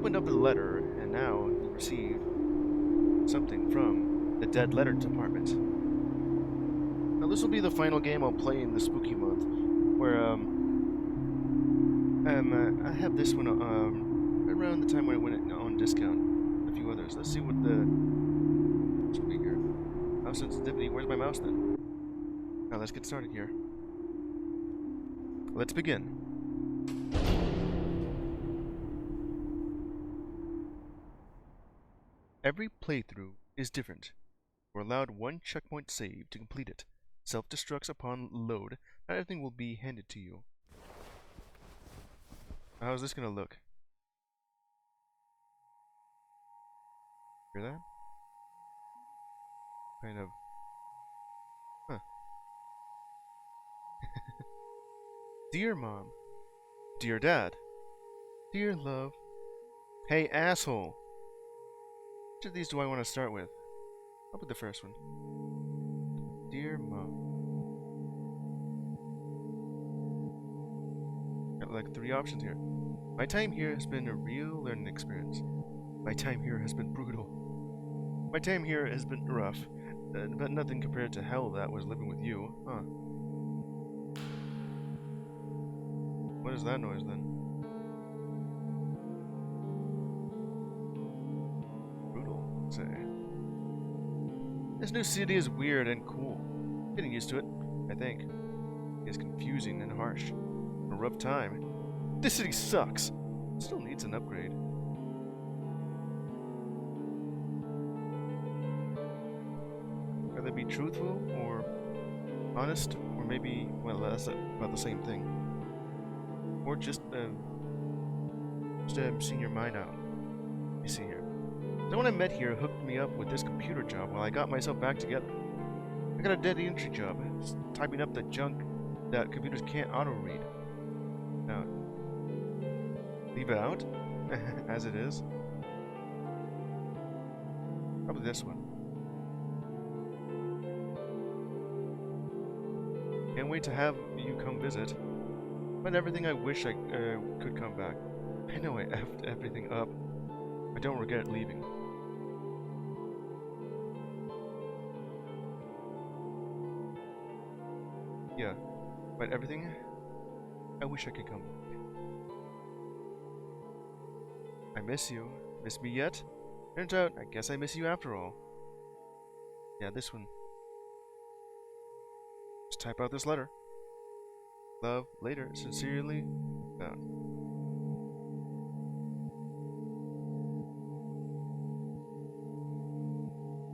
opened up the letter, and now you receive something from the Dead Letter Department. Now this will be the final game I'll play in the spooky month, where I have this one around the time when it went on discount. A few others. Let's see what this will be here. Mouse sensitivity. Where's my mouse then? Now let's get started here. Let's begin. Every playthrough is different. You're allowed one checkpoint save to complete it. Self-destructs upon load. Not everything will be handed to you. How's this gonna look? Hear that? Kind of. Huh. Dear Mom. Dear Dad. Dear Love. Hey, asshole. Which of these do I want to start with? I'll put the first one. Dear Mom. Got like 3 options here. My time here has been a real learning experience. My time here has been brutal. My time here has been rough, but nothing compared to hell that was living with you, huh? What is that noise then? Brutal, say. This new city is weird and cool. Getting used to it, I think. It's confusing and harsh. A rough time. This city sucks. Still needs an upgrade. Rather be truthful or honest, or maybe, well, that's about the same thing. Or just seeing your mind out. You see here. Someone I met here hooked me up with this computer job while I got myself back together. I got a dead entry job, typing up the junk that computers can't auto-read. Now, leave it out, as it is. Probably this one. Can't wait to have you come visit. But everything I wish I could come back. I know I effed everything up. I don't regret leaving. Yeah, but everything I wish I could come back. I miss you. Miss me yet? Turns out, I guess I miss you after all. Yeah, this one. Just type out this letter. Love, later, sincerely, found.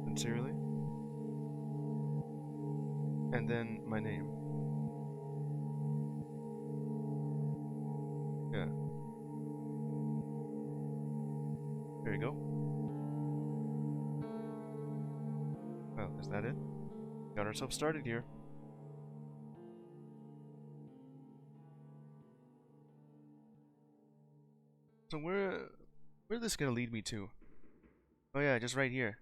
Sincerely. And then my name. Yeah. There you go. Well, is that it? Got ourselves started here. So where's this gonna lead me to? Oh yeah, just right here.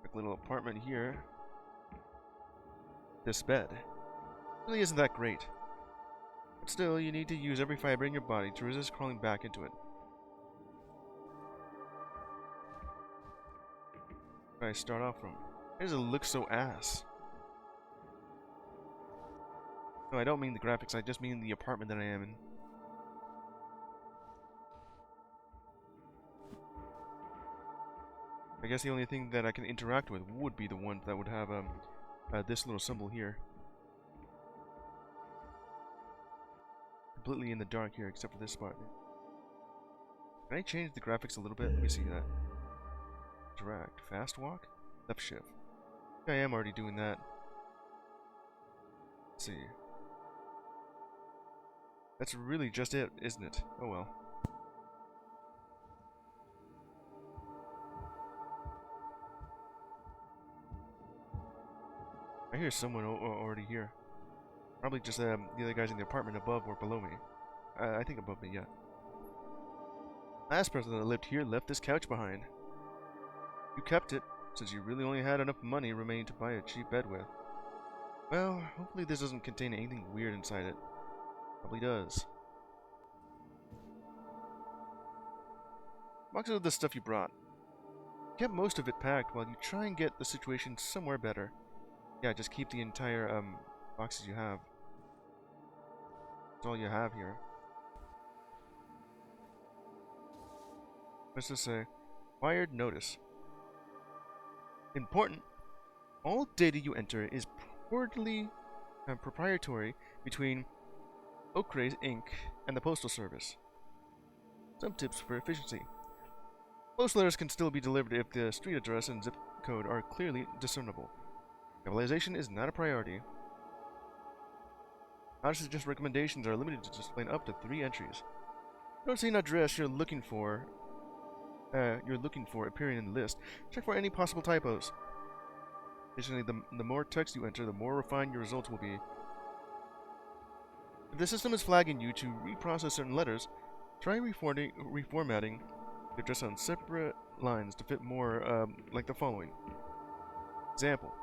Quick little apartment here. This bed really isn't that great. But still, you need to use every fiber in your body to resist crawling back into it. Where do I start off from? Why does it look so ass? No, I don't mean the graphics, I just mean the apartment that I am in. I guess the only thing that I can interact with would be the one that would have this little symbol here. Completely in the dark here, except for this spot. Can I change the graphics a little bit? Let me see that. Interact. Fast walk? Left shift. I am already doing that. Let's see. That's really just it, isn't it? Oh well. I hear someone already here. Probably just the other guys in the apartment above or below me. I think above me, yeah. Last person that lived here left this couch behind. You kept it, since you really only had enough money remaining to buy a cheap bed with. Well, hopefully this doesn't contain anything weird inside it. Probably does. Boxes of the stuff you brought. Kept most of it packed while you try and get the situation somewhere better. Yeah, just keep the entire boxes you have. That's all you have here. What's this say? Wired notice. Important. All data you enter is purportedly proprietary between Oakrays Inc. and the Postal Service. Some tips for efficiency. Post letters can still be delivered if the street address and zip code are clearly discernible. Capitalization is not a priority. Not-suggest recommendations are limited to displaying up to 3 entries. If you don't see an address you're looking for appearing in the list, check for any possible typos. Additionally, the more text you enter, the more refined your results will be. If the system is flagging you to reprocess certain letters, try reformatting the address on separate lines to fit more like the following. Example.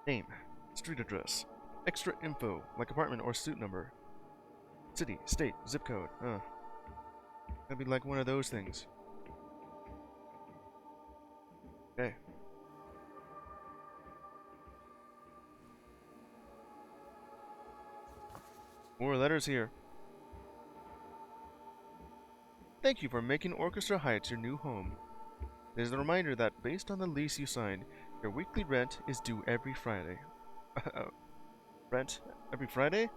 Name. Street address. Extra info, like apartment or suite number. City, state, zip code. That'd be like one of those things. Okay. More letters here. Thank you for making Orchestra Heights your new home. It is a reminder that based on the lease you signed, your weekly rent is due every Friday. Rent every Friday?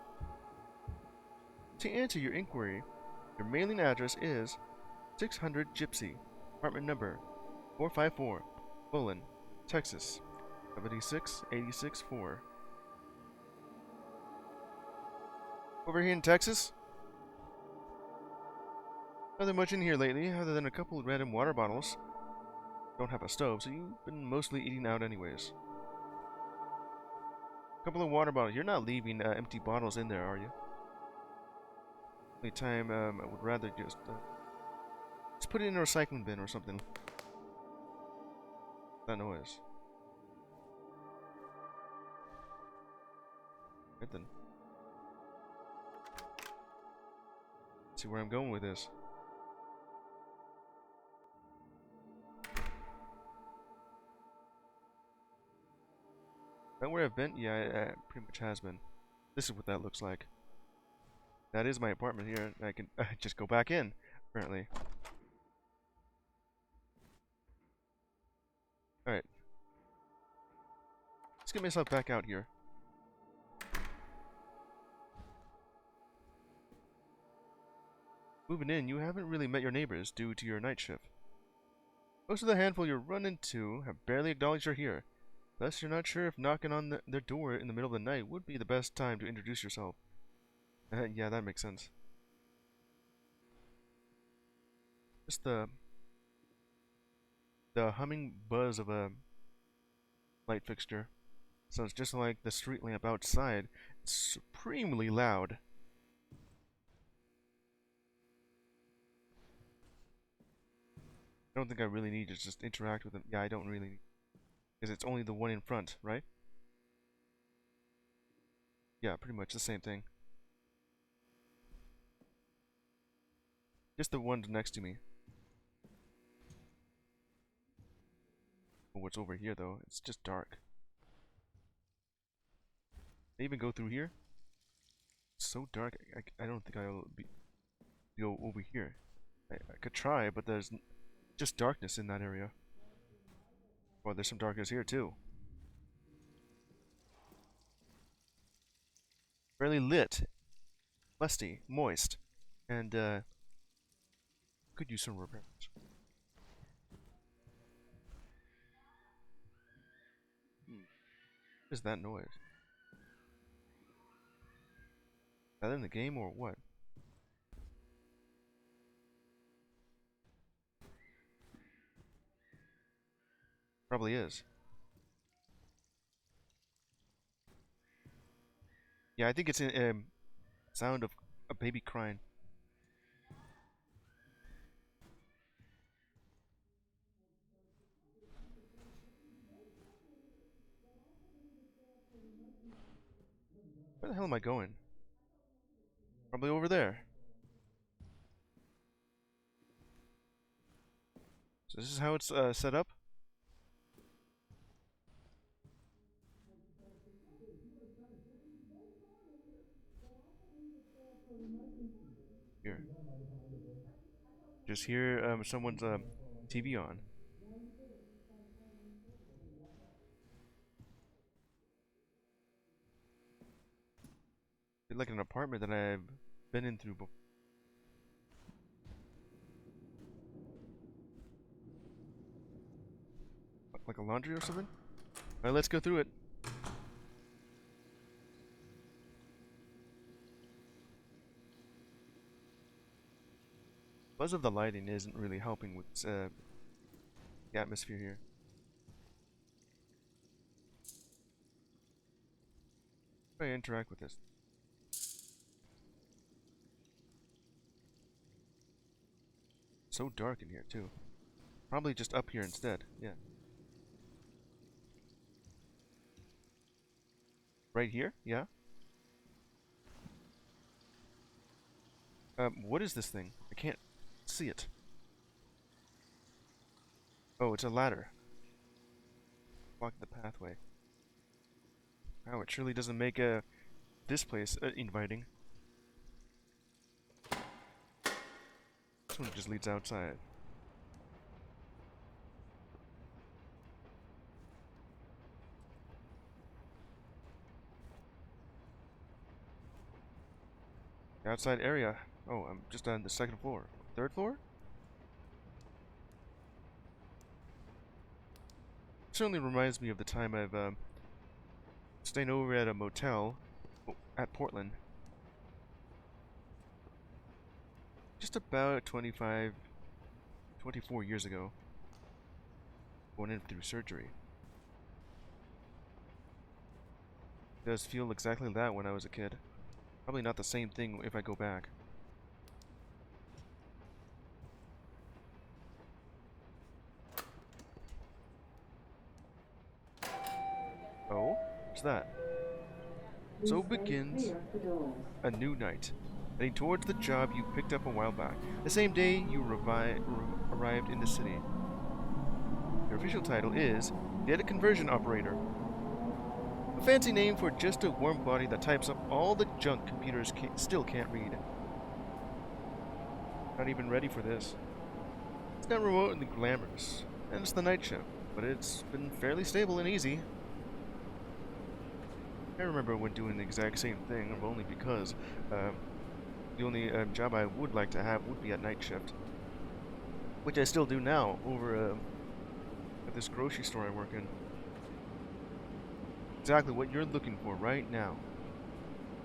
To answer your inquiry, your mailing address is 600 Gypsy, apartment number 454, Bullen, Texas 76864. Over here in Texas? Nothing much in here lately, other than a couple of random water bottles. Don't have a stove, so you've been mostly eating out anyways. Couple of water bottles. You're not leaving empty bottles in there, are you? Only time I would rather just put it in a recycling bin or something. That noise. Right then. Let's see where I'm going with this. That where I've been? Yeah, it pretty much has been. This is what that looks like. That is my apartment here. I can just go back in, apparently. Alright. Let's get myself back out here. Moving in, you haven't really met your neighbors due to your night shift. Most of the handful you run into have barely acknowledged you're here. Thus, you're not sure if knocking on their door in the middle of the night would be the best time to introduce yourself. Yeah, that makes sense. Just the humming buzz of a light fixture sounds just like the street lamp outside. It's supremely loud. I don't think I really need to just interact with them. Yeah, I don't really need, because it's only the one in front, right? Yeah, pretty much the same thing. Just the one next to me. Oh, what's over here though? It's just dark. Can I even go through here? It's so dark. I don't think I'll go over here. I could try, but there's just darkness in that area. Well, there's some darkness here too. Barely lit, musty, moist, and could use some repairs. What is that noise? Is that in the game or what? Probably is. Yeah, I think it's a sound of a baby crying. Where the hell am I going? Probably over there. So this is how it's set up. Here. Just hear someone's TV on. It's like an apartment that I've been in through before. Like a laundry or something? Alright, let's go through it. Buzz of the lighting isn't really helping with the atmosphere here. How do I interact with this? So dark in here too. Probably just up here instead. Yeah. Right here? Yeah. What is this thing? I can't see it. Oh, it's a ladder. Block the pathway. Wow, it surely doesn't make this place inviting. This one just leads outside. The outside area. Oh, I'm just on the second floor. Third floor? Certainly reminds me of the time I've staying over at a motel at Portland. Just about 24 years ago. Going in through surgery. It does feel exactly that when I was a kid. Probably not the same thing if I go back. Oh? What's that? So begins a new night, heading towards the job you picked up a while back, the same day you arrived in the city. Your official title is Data Conversion Operator. A fancy name for just a warm body that types up all the junk computers still can't read. Not even ready for this. It's not remotely glamorous, and it's the night shift, but it's been fairly stable and easy. I remember when doing the exact same thing, only because the only job I would like to have would be at night shift. Which I still do now, over at this grocery store I work in. Exactly what you're looking for right now.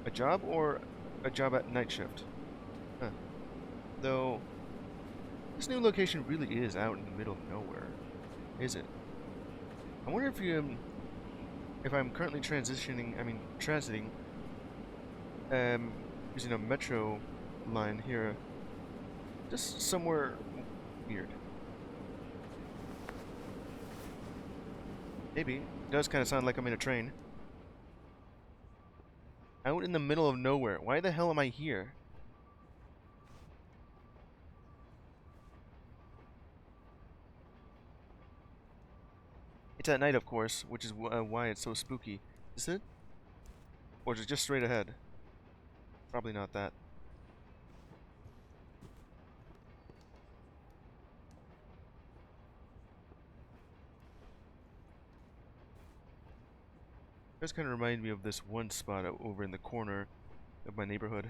A job or a job at night shift? Huh. Though, this new location really is out in the middle of nowhere, is it? I wonder if I'm currently transiting, using a metro line here, just somewhere weird. Maybe. It does kind of sound like I'm in a train. Out in the middle of nowhere. Why the hell am I here? It's at night, of course, which is why it's so spooky. Is it? Or is it just straight ahead? Probably not that. It does kind of remind me of this one spot over in the corner of my neighborhood.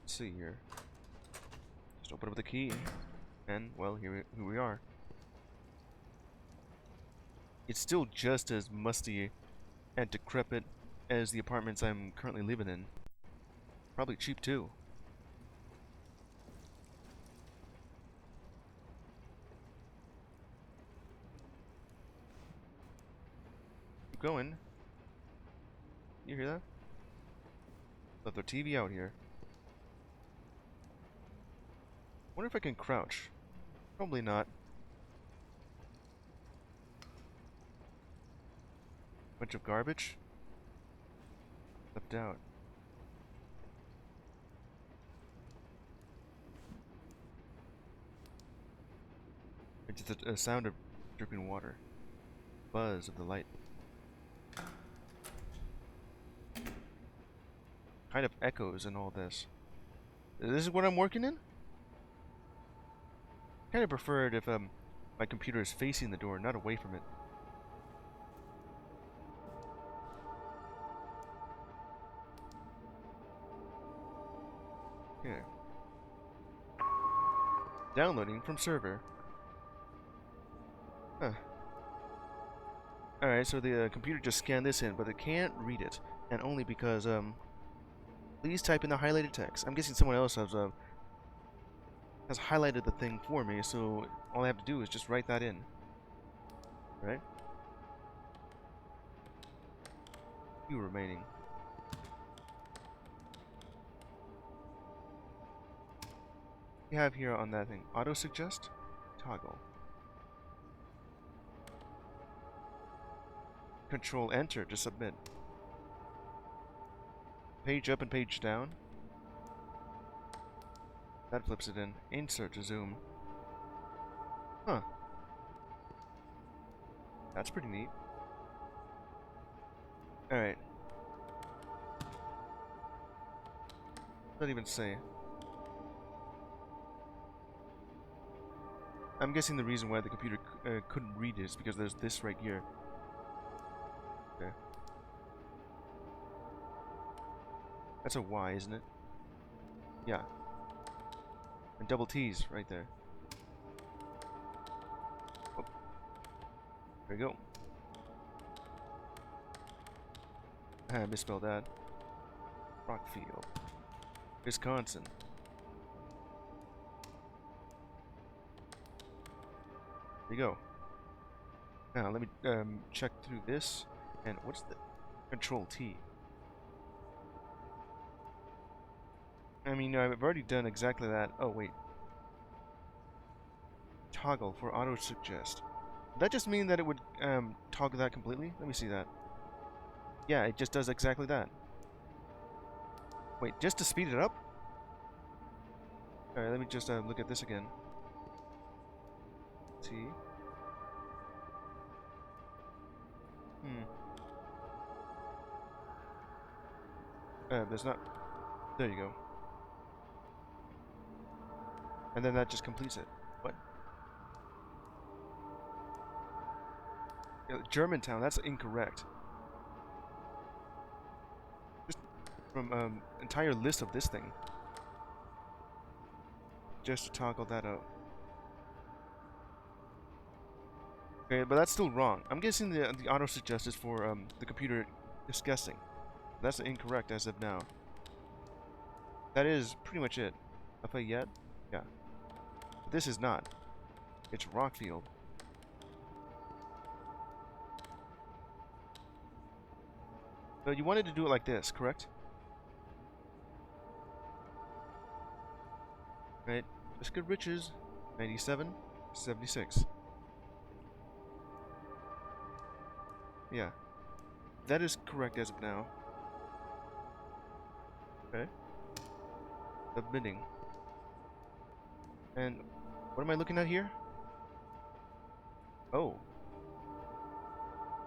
Let's see here. Just open up the key, and well, here we are. It's still just as musty and decrepit as the apartments I'm currently living in. Probably cheap too. Keep going. You hear that? Left their TV out here. Wonder if I can crouch. Probably not. Bunch of garbage left out. It's just a sound of dripping water. Buzz of the light. Kind of echoes in all this. This is what I'm working in? Kind of prefer it if my computer is facing the door, not away from it. Yeah. Downloading from server. Huh. Alright, so the computer just scanned this in, but it can't read it. And only because, please type in the highlighted text. I'm guessing someone else has highlighted the thing for me, so all I have to do is just write that in. Right? Few remaining. We have here on that thing, auto suggest, toggle. Control enter to submit. Page up and page down. That flips it in. Insert to zoom. Huh. That's pretty neat. Alright. Not even say. I'm guessing the reason why the computer couldn't read it is because there's this right here. Okay. That's a Y, isn't it? Yeah. And double T's right there. Oh. There you go. I misspelled that. Rockfield, Wisconsin. There you go. Now let me check through this. And what's the Control T? I mean, I've already done exactly that. Oh wait. Toggle for auto suggest. Does that just mean that it would toggle that completely? Let me see that. Yeah, it just does exactly that. Wait, just to speed it up? Alright, let me just look at this again. T. There's not... There you go. And then that just completes it. What? Yeah, Germantown, that's incorrect. Just from entire list of this thing. Just to toggle that out. Okay, but that's still wrong. I'm guessing the auto suggest is for the computer discussing. That's incorrect as of now. That is pretty much it. If I yet? Yeah. But this is not. It's Rockfield. So you wanted to do it like this, correct? Right. Just good riches. 97, 76. Yeah. That is correct as of now. Okay. Submitting. And what am I looking at here? Oh.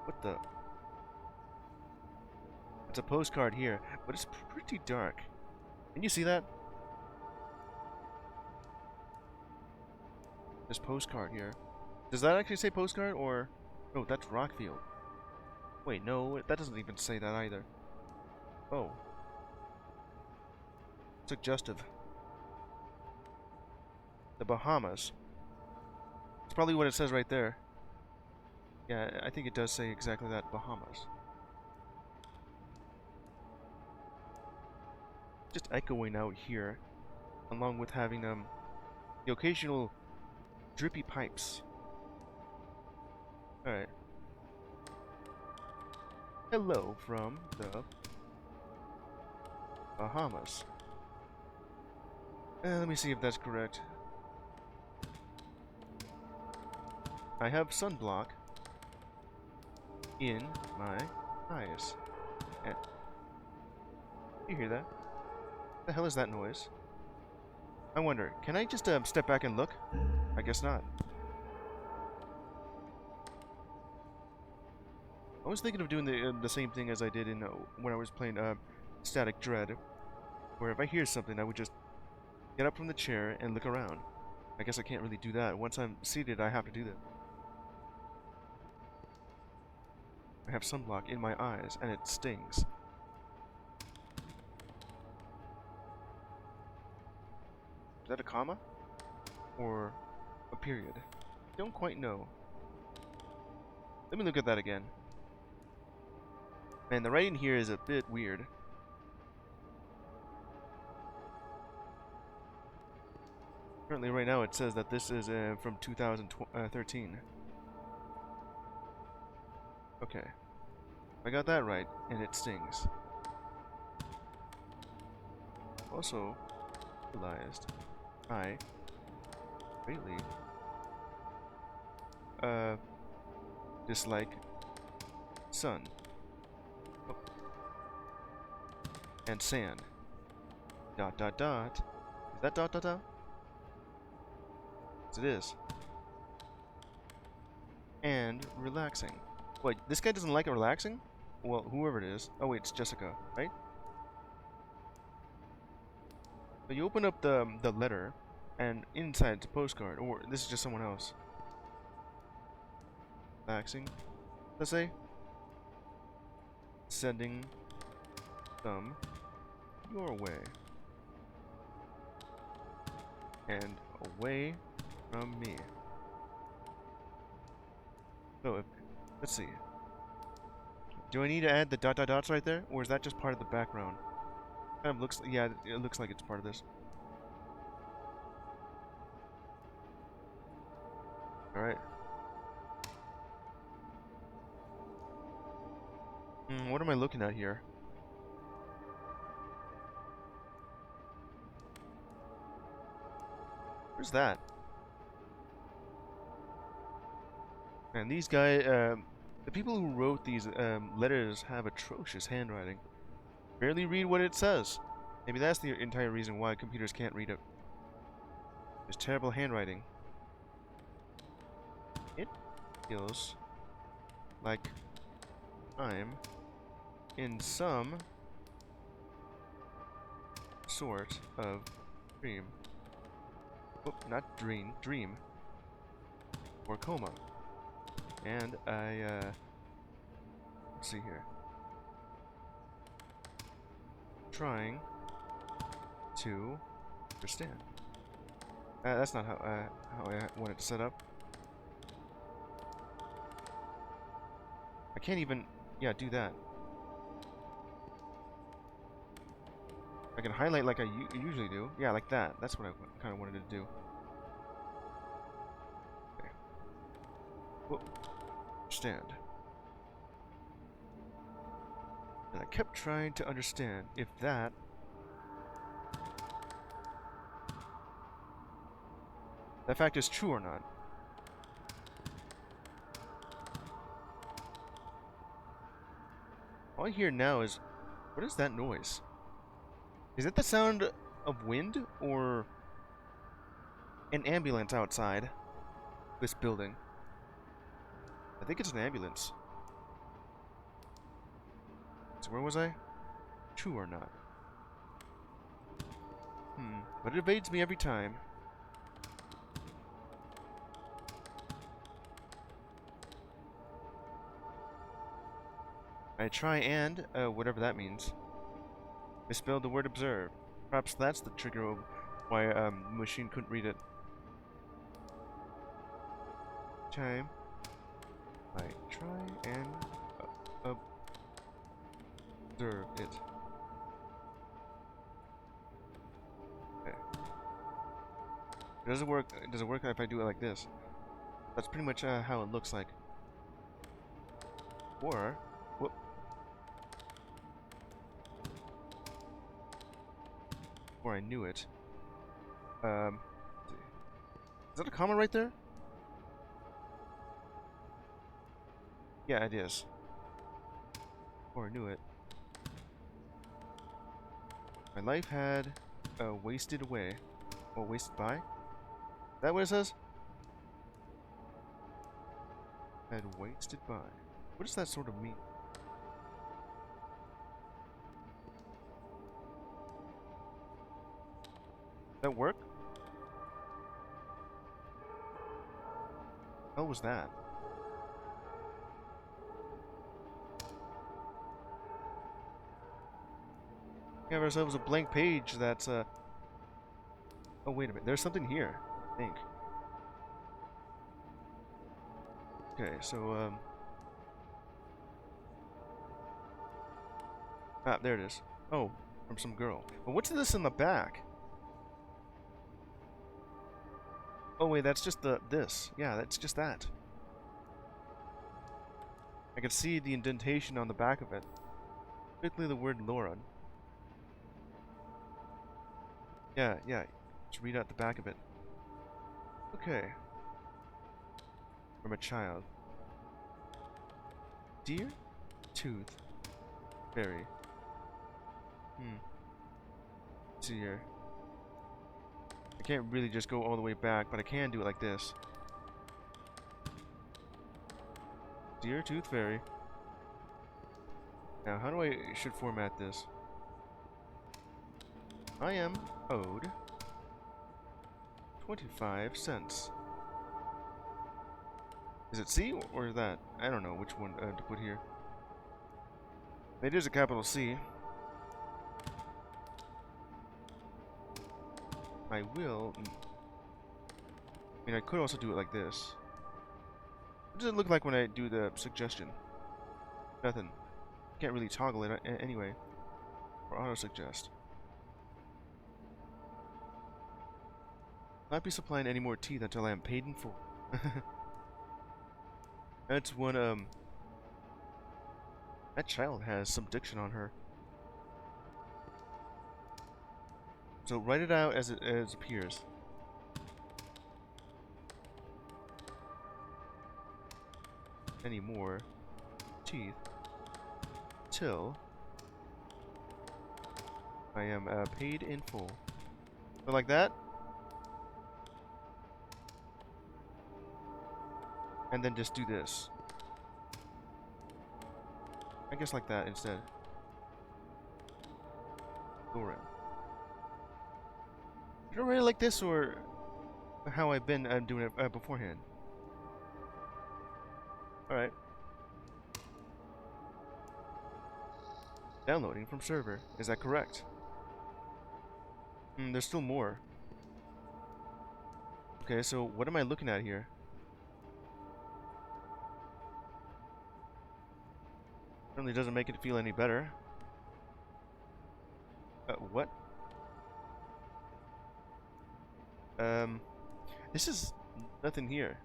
What the? It's a postcard here, but it's pretty dark. Can you see that? This postcard here. Does that actually say postcard or... No, that's Rockfield. Wait, no, that doesn't even say that either. Oh. Suggestive. The Bahamas. It's probably what it says right there. Yeah, I think it does say exactly that, Bahamas. Just echoing out here, along with having the occasional drippy pipes. Alright. Hello from the Bahamas. Let me see if that's correct. I have sunblock in my eyes. And you hear that? What the hell is that noise? I wonder, can I just step back and look? I guess not. I was thinking of doing the same thing as I did in when I was playing Static Dread, where if I hear something, I would just get up from the chair and look around. I guess I can't really do that. Once I'm seated, I have to do that. I have sunblock in my eyes, and it stings. Is that a comma? Or a period? Don't quite know. Let me look at that again. Man, the writing here is a bit weird. Currently, right now, it says that this is from 2013. Okay. I got that right, and it stings. Also, realized I greatly dislike sun. Oh. And sand. Dot dot dot. Is that dot dot dot? Yes, it is. And relaxing. Wait, this guy doesn't like relaxing? Well, whoever it is. Oh wait, it's Jessica, right? So you open up the letter, and inside it's a postcard, or this is just someone else. Relaxing, let's say. Sending some your way. And away from me. So, let's see. Do I need to add the dot dot dots right there, or is that just part of the background? Kind of looks, yeah, it looks like it's part of this. Alright. What am I looking at here? Where's that? And these guys, the people who wrote these letters have atrocious handwriting. Barely read what it says. Maybe that's the entire reason why computers can't read it. There's terrible handwriting. It feels like I'm in some sort of dream. Oh, not dream. Or coma. And let's see here. Trying to understand. That's not how I want it set up. I can't even, yeah, do that. I can highlight like I usually do. Yeah, like that. That's what I kind of wanted to do. Okay. Whoa. Understand. And I kept trying to understand if that fact is true or not. All I hear now is, what is that noise? Is it the sound of wind or an ambulance outside this building? I think it's an ambulance. So where was I? True or not? But it evades me every time. I try and, whatever that means. Misspelled the word observe. Perhaps that's the trigger of why the machine couldn't read it. Time. I try and observe it. Okay. Does it work? Does it work if I do it like this? That's pretty much how it looks like. Or, whoop. Before I knew it. Is that a comma right there? Yeah, it is. Before I knew it, my life had wasted away. Or wasted by? Is that what it says? Had wasted by. What does that sort of mean? That work? What was that? We have ourselves a blank page that's oh wait a minute, there's something here, I think. Okay, so ah, there it is. Oh, from some girl. But what's this in the back? Oh wait, that's just this. Yeah, that's just that. I can see the indentation on the back of it. Particularly the word Lauren. Yeah, yeah. Just read out the back of it. Okay. From a child. Dear Tooth Fairy. Let's see here. I can't really just go all the way back, but I can do it like this. Dear Tooth Fairy. Now, how do I should format this? I am owed 25 cents. Is it C or that? I don't know which one to put here. It is a capital C. I will... I mean, I could also do it like this. What does it look like when I do the suggestion? Nothing. Can't really toggle it anyway. Or auto-suggest. Not be supplying any more teeth until I am paid in full. That's one, that child has some diction on her. So write it out as it appears. Any more teeth till I am paid in full. So like that. And then just do this. I guess like that instead. Lauren. You don't really like this or how I've been doing it beforehand? Alright. Downloading from server. Is that correct? There's still more. Okay, so what am I looking at here? Certainly doesn't make it feel any better. What? This is nothing here.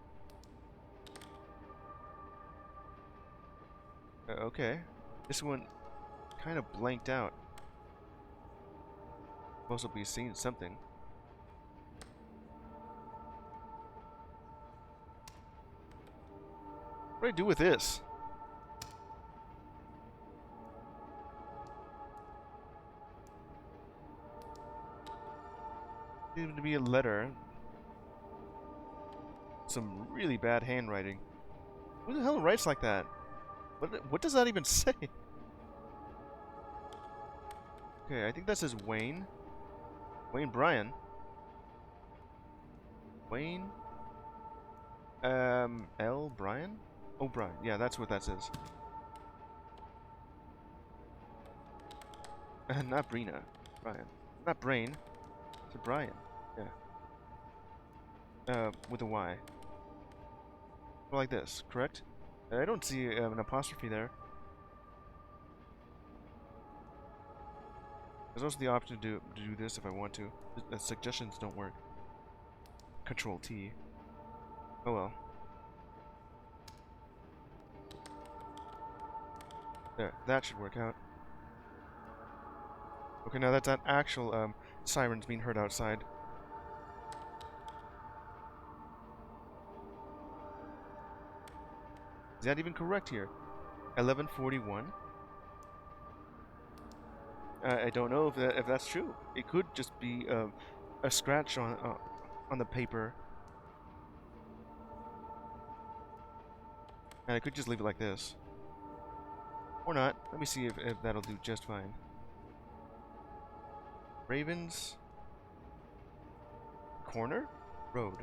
Okay. This one kind of blanked out. Supposed to be seeing something. What do I do with this? Seems to be a letter. Some really bad handwriting. Who the hell writes like that? What does that even say? Okay, I think that says Wayne. Wayne Bryan. Wayne. L. Bryan? O'Brien. Yeah, that's what that says. Not Brina. Brian. Not Brain. It's a Brian. Yeah. With a Y. Like this, correct? I don't see an apostrophe there. There's also the option to do this if I want to. The suggestions don't work. Control T. Oh well. There, that should work out. Okay, now that's that actual sirens being heard outside. Is that even correct here? 11:41. I don't know if that's true. It could just be a scratch on the paper, and I could just leave it like this, or not. Let me see if that'll do just fine. Ravens corner road.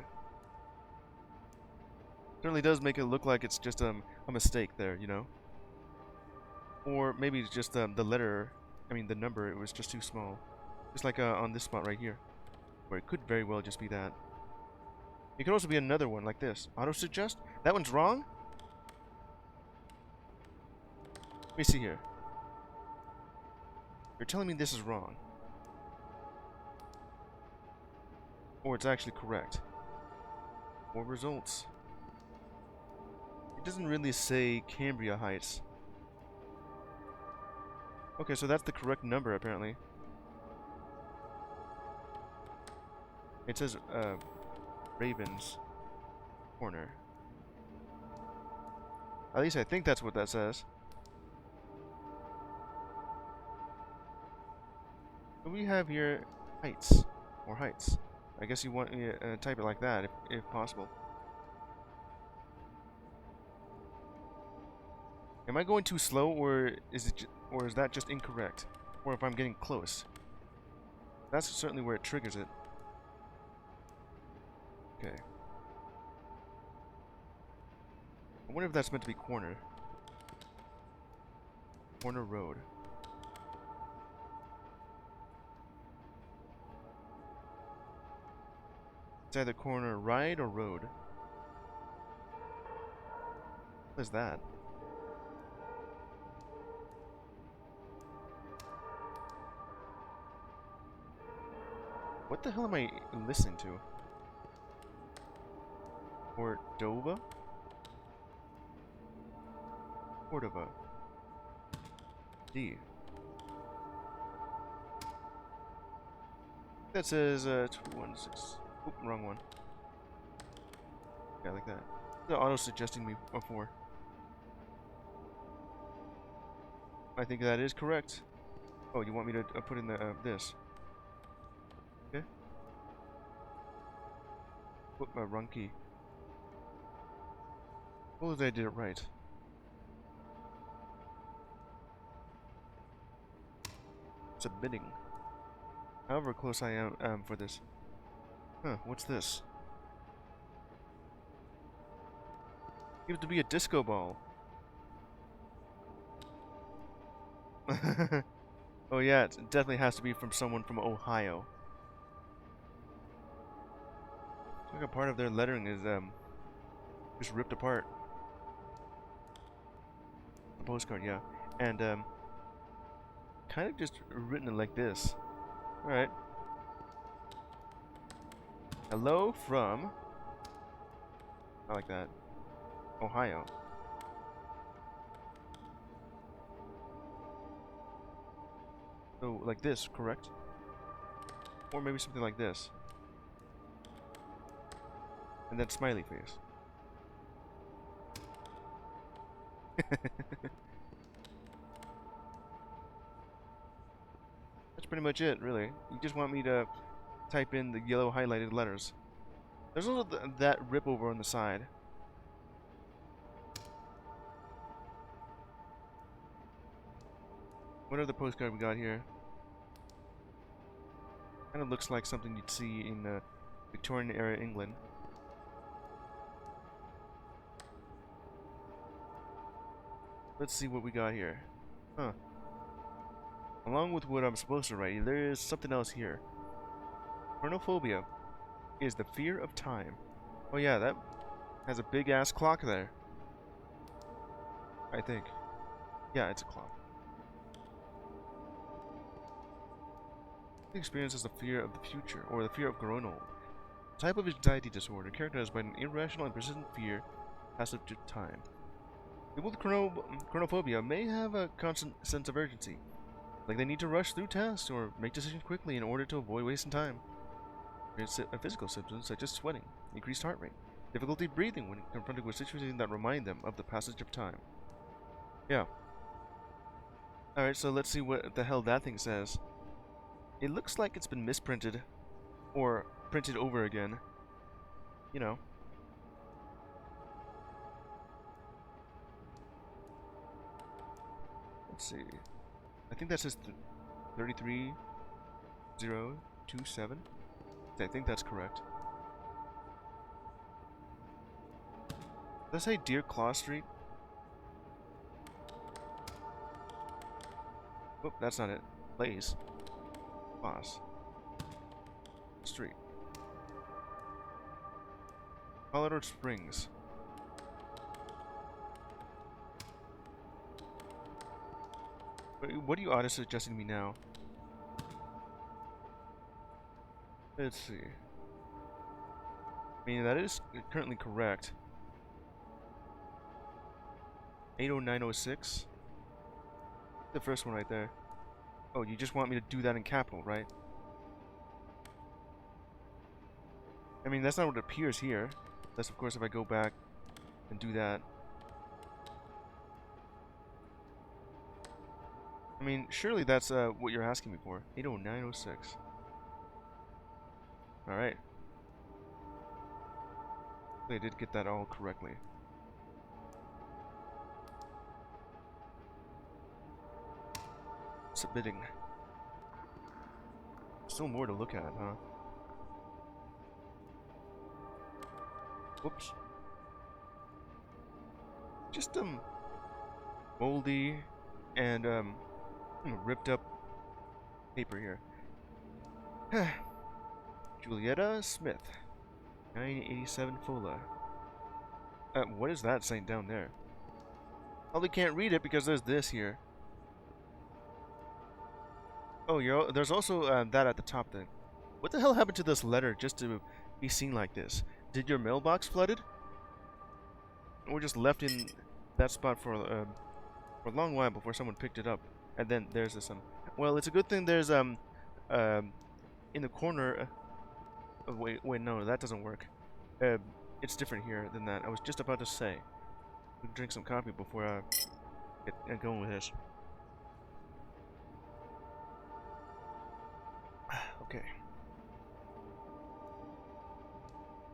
Certainly does make it look like it's just a mistake there, you know. Or maybe it's just the letter, I mean the number, it was just too small. Just like on this spot right here, where it could very well just be that. It could also be another one like this. Auto-suggest? That one's wrong? Let me see here. You're telling me this is wrong. Or it's actually correct. More results. It doesn't really say Cambria Heights. Okay, so that's the correct number, apparently. It says, Ravens Corner. At least I think that's what that says. So we have here Heights. Or Heights. I guess you want me to type it like that, if possible. Am I going too slow, or is that just incorrect? Or if I'm getting close? That's certainly where it triggers it. Okay. I wonder if that's meant to be corner. Corner road. It's either corner ride or road. What is that? What the hell am I listening to? Cordova? Cordova. D. That says 216. Oop, wrong one. Yeah, like that. They're auto-suggesting me before. I think that is correct. Oh, you want me to put in the this? Okay. Put my wrong key. Oh, I did it right. Submitting. However close I am for this. Huh, what's this? Seems to be a disco ball. Oh yeah, it definitely has to be from someone from Ohio. It's like a part of their lettering is just ripped apart. The postcard, yeah. And kind of just written it like this. Alright. Hello from, I like that, Ohio. So, like this, correct? Or maybe something like this. And then smiley face. That's pretty much it, really. You just want me to type in the yellow highlighted letters. There's also that rip over on the side. What other postcard we got here? Kind of looks like something you'd see in Victorian era England. Let's see what we got here. Huh. Along with what I'm supposed to write, there is something else here. Chronophobia is the fear of time. Oh yeah, that has a big ass clock there. I think. Yeah, it's a clock. The experience is the fear of the future, or the fear of growing old. A type of anxiety disorder characterized by an irrational and persistent fear passive to time. People with chronophobia may have a constant sense of urgency, like they need to rush through tasks or make decisions quickly in order to avoid wasting time. Physical symptoms such as sweating, increased heart rate, difficulty breathing when confronted with situations that remind them of the passage of time. Yeah. Alright, so let's see what the hell that thing says. It looks like it's been misprinted. Or printed over again. You know. Let's see. I think that says 33027. I think that's correct. Does that say Dear Claw Street? Oh, that's not it. Place. Claws. Street. Colorado Springs. What are you auto suggesting to me now? Let's see. I mean, that is currently correct. 80906. The first one right there. Oh, you just want me to do that in capital, right? I mean, that's not what appears here. That's, of course, if I go back and do that. I mean, surely that's what you're asking me for. 80906. Alright. They did get that all correctly. Submitting. Still more to look at, huh? Whoops. Just, moldy and, ripped up paper here. Julietta Smith. 987 Fola. What is that saying down there? Probably can't read it because there's this here. Oh, there's also that at the top then. What the hell happened to this letter just to be seen like this? Did your mailbox flooded? Or just left in that spot for a long while before someone picked it up? And then there's this well, it's a good thing there's in the corner. Wait, no, that doesn't work. It's different here than that. I was just about to say. We can drink some coffee before I get going with this. Okay.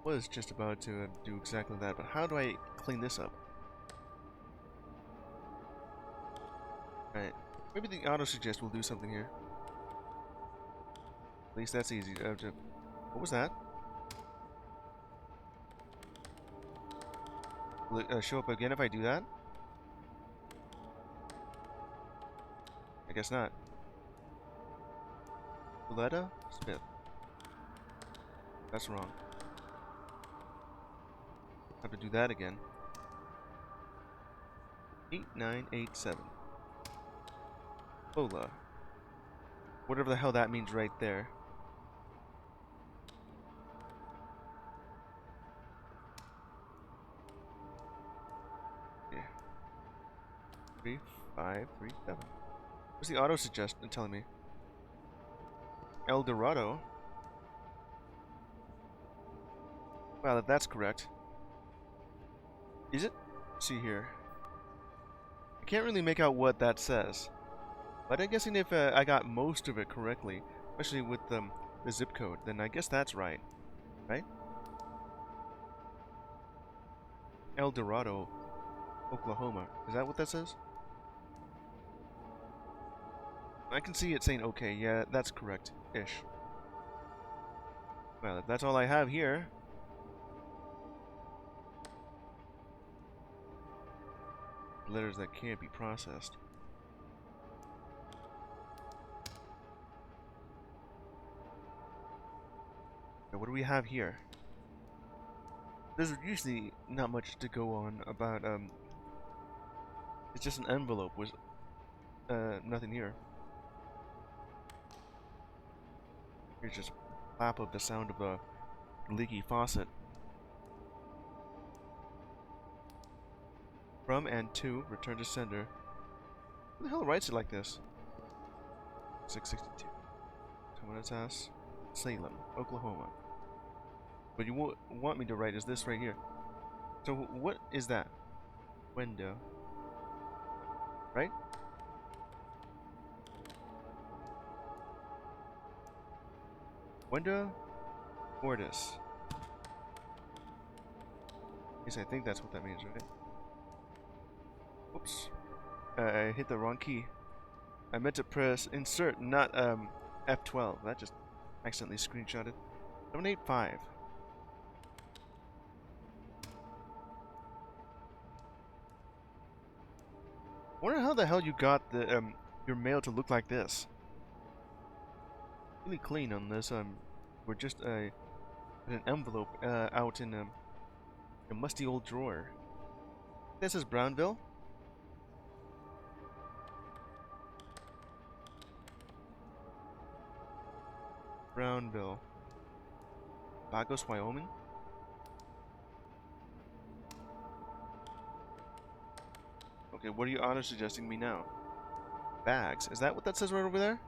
Was just about to do exactly that, but how do I clean this up? Alright. Maybe the auto-suggest will do something here. At least that's easy. What was that? Will it show up again if I do that? I guess not. Letta Smith. That's wrong. Have to do that again. 8987. Fola. Whatever the hell that means right there. Yeah. 3537. What's the auto suggest telling me? El Dorado. Well, if that's correct. Is it? Let's see here. I can't really make out what that says. But I'm guessing if I got most of it correctly, especially with the zip code, then I guess that's right. Right? El Dorado, Oklahoma. Is that what that says? I can see it saying okay. Yeah, that's correct-ish. Well, if that's all I have here. Letters that can't be processed. Now, what do we have here? There's usually not much to go on about, it's just an envelope with, nothing here. Here's just lap of the sound of a leaky faucet. From and to, return to sender. Who the hell writes it like this? 662. Tomatas, Salem, Oklahoma. What you want me to write is this right here. So what is that? Window. Right? Window Mortis. Yes, I think that's what that means, right? Oops. I hit the wrong key. I meant to press insert, not F12. That just accidentally screenshotted. 785. Wonder how the hell you got the your mail to look like this. Really clean on this. We're just an envelope out in a musty old drawer. This is Brownville. Brownville. Lagos, Wyoming. Okay, what are you auto suggesting me now? Bags. Is that what that says right over there?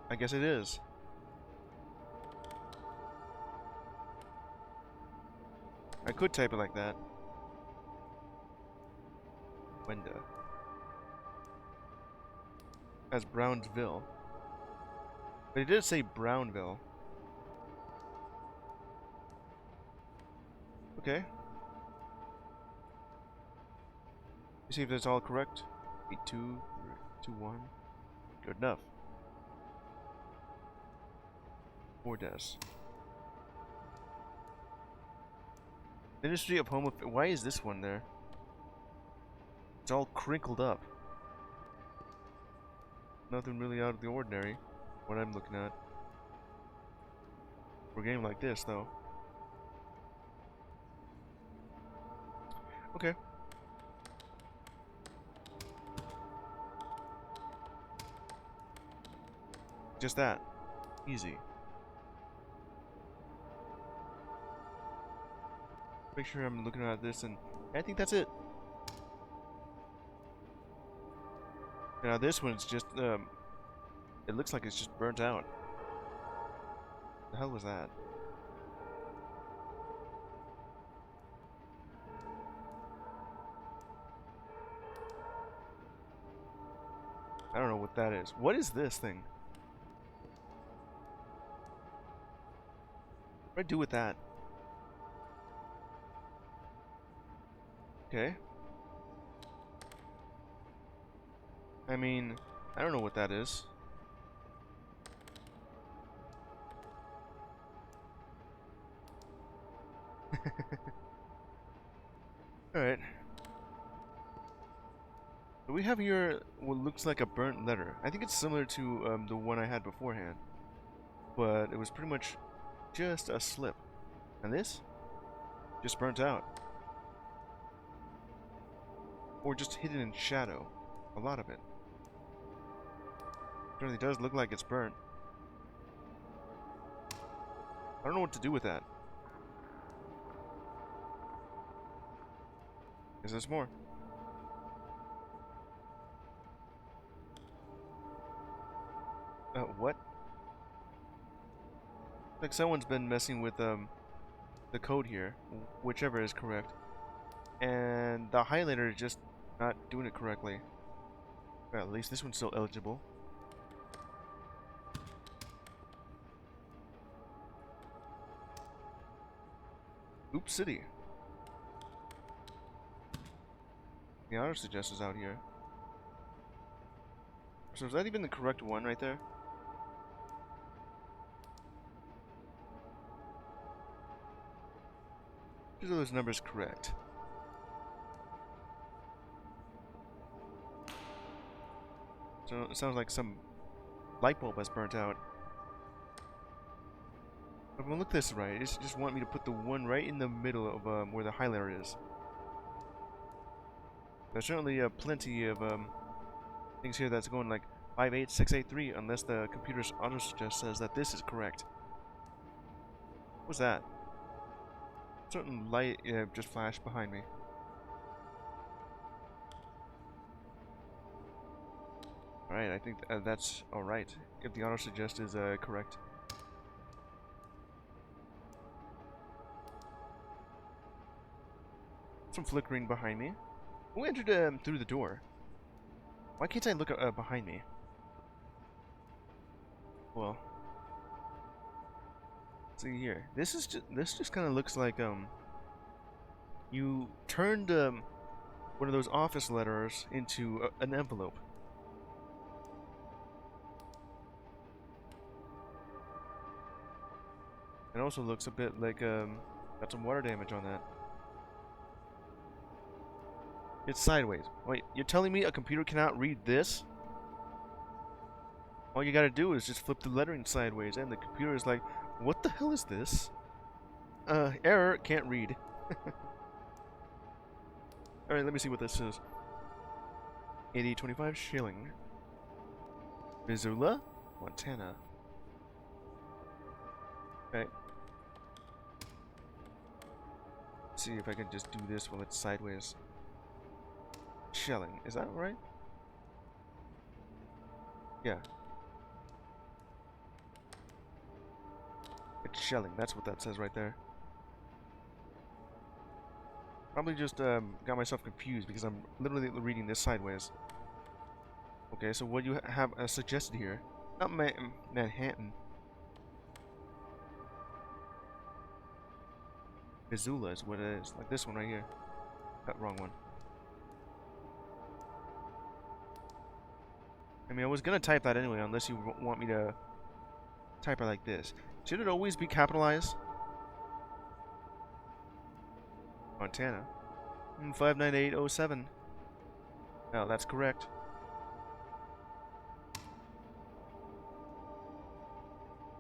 I guess it is. I could type it like that. Window. As Brownsville. But it did say Brownville. Okay. See if that's all correct. 82, 21. Good enough. 4 deaths. Ministry of Home Affairs. Why is this one there? It's all crinkled up. Nothing really out of the ordinary. What I'm looking at. For a game like this, though. Okay. Just that. Easy. Make sure I'm looking at this, and I think that's it. Now this one's just, it looks like it's just burnt out. The hell was that? I don't know what that is. What is this thing? What do I do with that? Okay. I mean, I don't know what that is. Alright. We have here what looks like a burnt letter. I think it's similar to the one I had beforehand. But it was pretty much just a slip. And this? Just burnt out. Or just hidden in shadow. A lot of it. Certainly does look like it's burnt. I don't know what to do with that. Is there more? What? Like someone's been messing with the code here, whichever is correct. And the highlighter is just not doing it correctly. Well, at least this one's still eligible. Oops City. The auto suggest is out here. So is that even the correct one right there? Are those numbers correct? So it sounds like some light bulb has burnt out. If I'm gonna look this right, it's just want me to put the one right in the middle of where the highlighter is. There's certainly plenty of things here that's going like 58683 unless the computer's auto suggest says that this is correct. What's that? Certain light just flashed behind me. Alright, I think that's alright, if the auto suggest is correct. Some flickering behind me. Who entered through the door? Why can't I look behind me? Well, see here. This just kind of looks like you turned one of those office letters into an envelope. It also looks a bit like got some water damage on that. It's sideways. Wait, you're telling me a computer cannot read this? All you gotta do is just flip the lettering sideways, and the computer is like, what the hell is this? Error, can't read. Alright, let me see what this is. 8025 shilling. Missoula, Montana. Okay. See if I can just do this while it's sideways. Shelling, is that right? Yeah. It's shelling, that's what that says right there. Probably just got myself confused because I'm literally reading this sideways. Okay, so what you have suggested here? Not Manhattan. Missoula is what it is. Like this one right here. Wrong one. I mean, I was gonna type that anyway, unless you want me to type it like this. Should it always be capitalized? Montana. 59807. No, that's correct.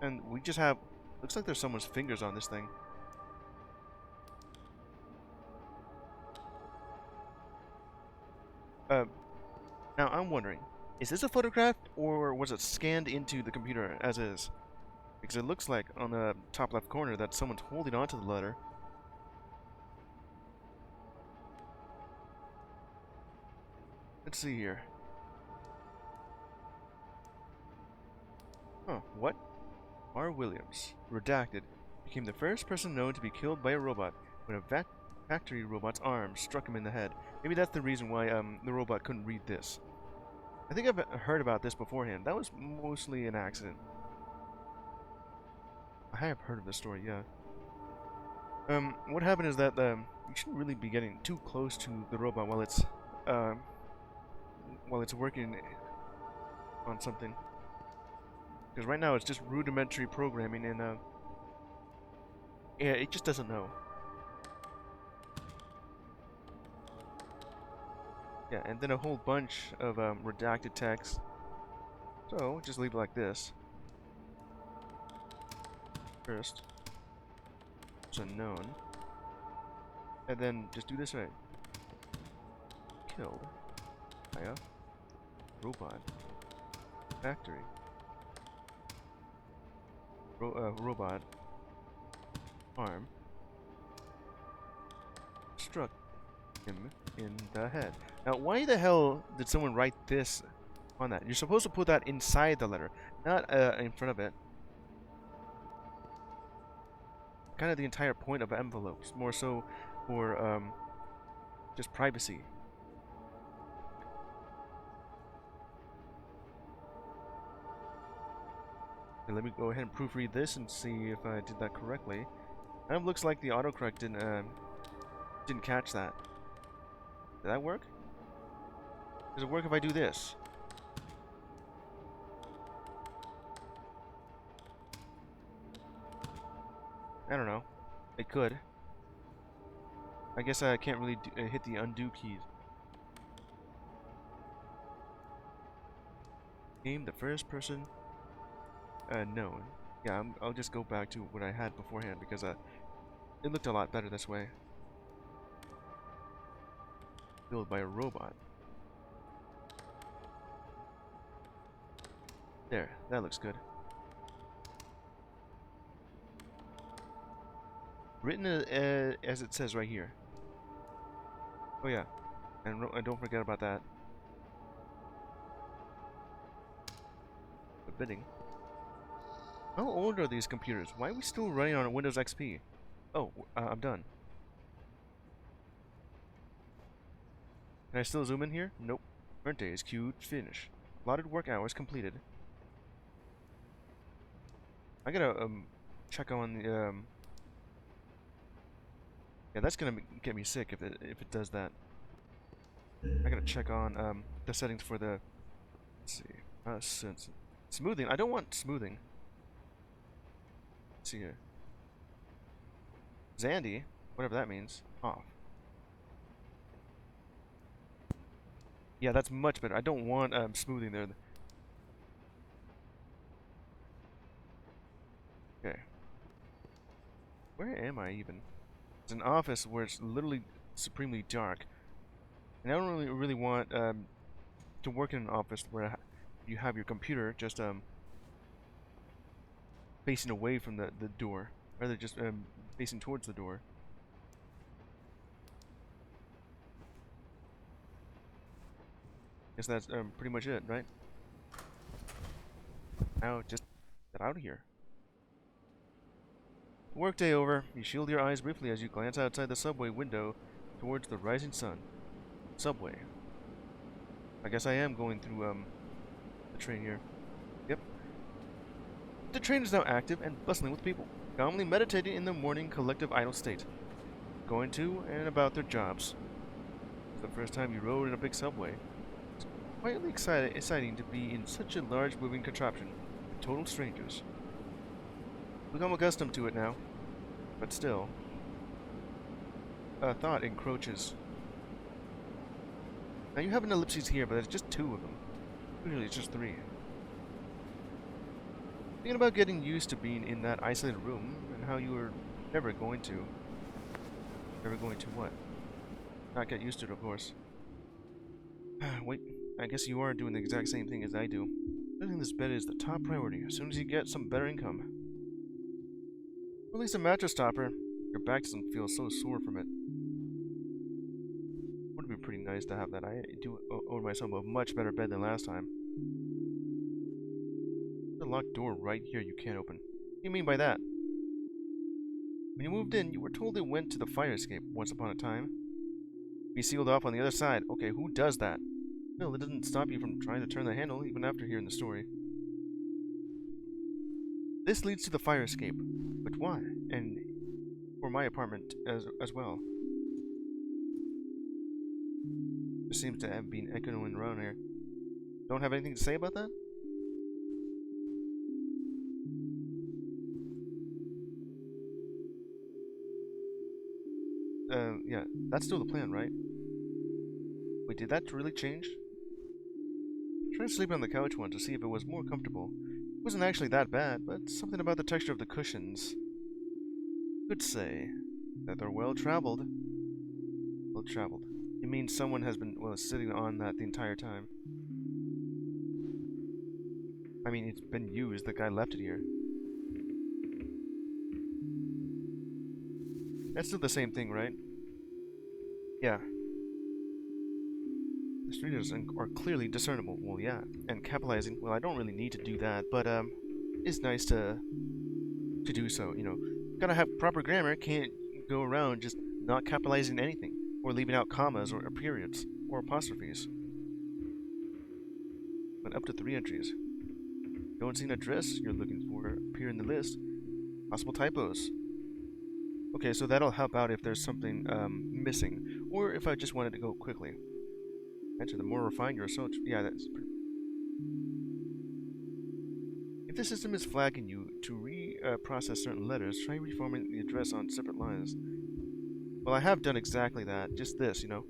And we just have... Looks like there's someone's fingers on this thing. Now I'm wondering, is this a photograph, or was it scanned into the computer as is? Because it looks like on the top left corner that someone's holding onto the letter. Let's see here. Huh, what? R. Williams, redacted, became the first person known to be killed by a robot when a factory robot's arm struck him in the head. Maybe that's the reason why the robot couldn't read this. I think I've heard about this beforehand. That was mostly an accident. I have heard of this story, yeah. What happened is that you shouldn't really be getting too close to the robot while it's working on something. Because right now it's just rudimentary programming, and yeah, it just doesn't know. Yeah, and then a whole bunch of redacted text. So just leave it like this. First, it's unknown, and then just do this right. Killed by a robot factory. Robot arm struck him in the head. Now, why the hell did someone write this on that? You're supposed to put that inside the letter, not in front of it. Kind of the entire point of envelopes, more so for just privacy. And let me go ahead and proofread this and see if I did that correctly. Kind of looks like the autocorrect didn't catch that. Did that work? Does it work if I do this? I don't know. It could. I guess I can't really hit the undo keys. Name the first person known. Yeah, I'll just go back to what I had beforehand because it looked a lot better this way. Built by a robot. There, that looks good. Written as it says right here. Oh yeah, and don't forget about that. The bidding. How old are these computers? Why are we still running on a Windows XP? Oh, I'm done. Can I still zoom in here? Nope. Current day is queued. Finish. Allotted work hours completed. I gotta check on the yeah, that's gonna get me sick if it does that. I gotta check on the settings for the, let's see, smoothing. I don't want smoothing. Let's see here. Zandy, whatever that means, off. Yeah, that's much better. I don't want smoothing there. Okay. Where am I even? It's an office where it's literally supremely dark. And I don't really want to work in an office where you have your computer just facing away from the door, rather just facing towards the door. Guess that's pretty much it, right? Now just get out of here. Workday over. You shield your eyes briefly as you glance outside the subway window towards the rising sun. Subway. I guess I am going through the train here. Yep. The train is now active and bustling with people, calmly meditating in the morning collective idle state, going to and about their jobs. It's the first time you rode in a big subway. It's quietly exciting to be in such a large moving contraption with total strangers. Become accustomed to it now, but still, a thought encroaches. Now you have an ellipses here, but there's just 2 of them. Usually it's just 3. Thinking about getting used to being in that isolated room, and how you were never going to what? Not get used to it, of course. Wait, I guess you are doing the exact same thing as I do. Building this bed is the top priority, as soon as you get some better income. Or at least a mattress topper. Your back doesn't feel so sore from it. Would be pretty nice to have that. I do owe myself a much better bed than last time. There's a locked door right here you can't open. What do you mean by that? When you moved in, you were told it went to the fire escape once upon a time. Be sealed off on the other side. Okay, who does that? Still, it doesn't stop you from trying to turn the handle, even after hearing the story. This leads to the fire escape. But why? And for my apartment as well. There seems to have been echoing around here. Don't have anything to say about that? Yeah, that's still the plan, right? Wait, did that really change? I tried sleeping on the couch once to see if it was more comfortable. It wasn't actually that bad, but something about the texture of the cushions could say that they're well traveled. Well traveled. It means someone has been, well, sitting on that the entire time. I mean, it's been used. The guy left it here. That's still the same thing, right? Yeah. The streeters are clearly discernible. Well, yeah. And capitalizing. Well, I don't really need to do that, but it's nice to do so. You know, gotta have proper grammar. Can't go around just not capitalizing anything or leaving out commas or periods or apostrophes. But up to 3 entries. Don't see an address you're looking for appear in the list. Possible typos. Okay, so that'll help out if there's something missing, or if I just wanted to go quickly. Enter the more refined your search. Yeah, that's pretty. If the system is flagging you to reprocess certain letters, try reformatting the address on separate lines. Well, I have done exactly that. Just this, you know.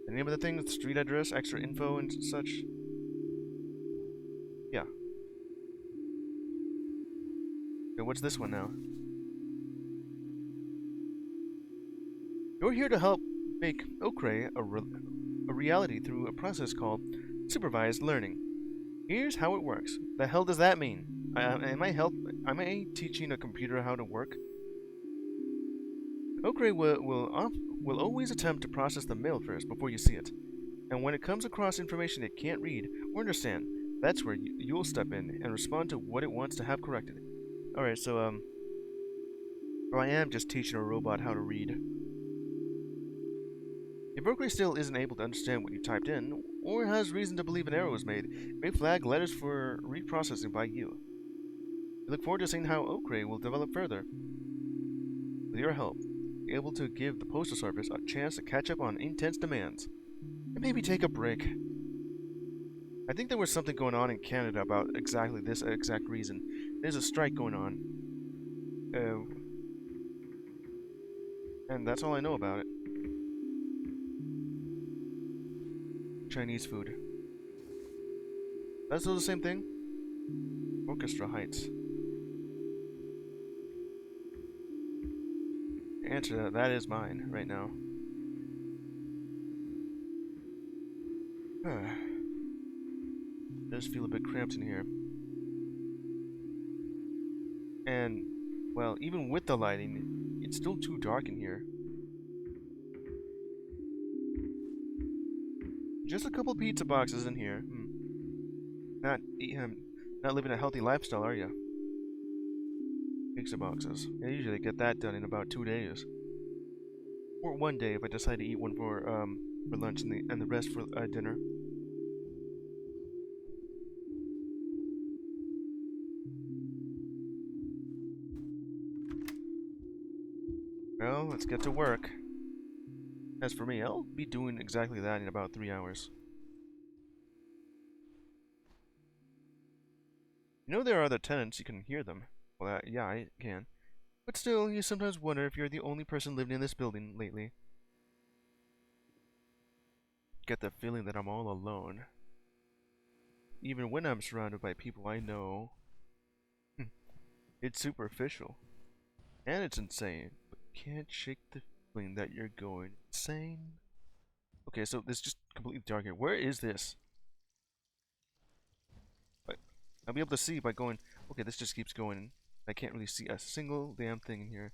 The name of the thing, the street address, extra info, and such. Yeah. Okay, what's this one now? You're here to help make Okray a reality through a process called supervised learning. Here's how it works. The hell does that mean? Am I teaching a computer how to work? Okray will always attempt to process the mail first before you see it. And when it comes across information it can't read or understand, that's where you'll step in and respond to what it wants to have corrected. Alright, so, I am just teaching a robot how to read. If Okray still isn't able to understand what you typed in, or has reason to believe an error was made, it may flag letters for reprocessing by you. We look forward to seeing how Oakray will develop further. With your help, be able to give the Postal Service a chance to catch up on intense demands, and maybe take a break. I think there was something going on in Canada about exactly this exact reason. There's a strike going on. And that's all I know about it. Chinese food. That's still the same thing? Orchestra Heights. The answer to that is mine, right now. Does feel a bit cramped in here. And, well, even with the lighting, it's still too dark in here. Just a couple pizza boxes in here. Not living a healthy lifestyle, are you? Pizza boxes. I usually get that done in about 2 days. Or 1 day if I decide to eat one for lunch and the rest for dinner. Well, let's get to work. As for me, I'll be doing exactly that in about 3 hours. You know there are other tenants, you can hear them. Well, yeah, I can. But still, you sometimes wonder if you're the only person living in this building lately. Get the feeling that I'm all alone. Even when I'm surrounded by people I know. It's superficial. And it's insane. But can't shake the feeling that you're going insane. Okay, so this is just completely dark here. Where is this? I'll be able to see by going... Okay, this just keeps going. I can't really see a single damn thing in here.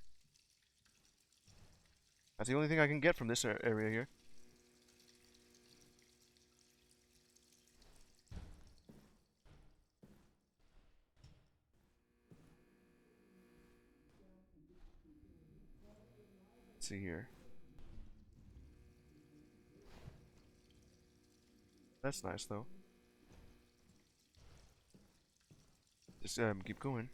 That's the only thing I can get from this area here. Let's see here. That's nice, though. Just keep going.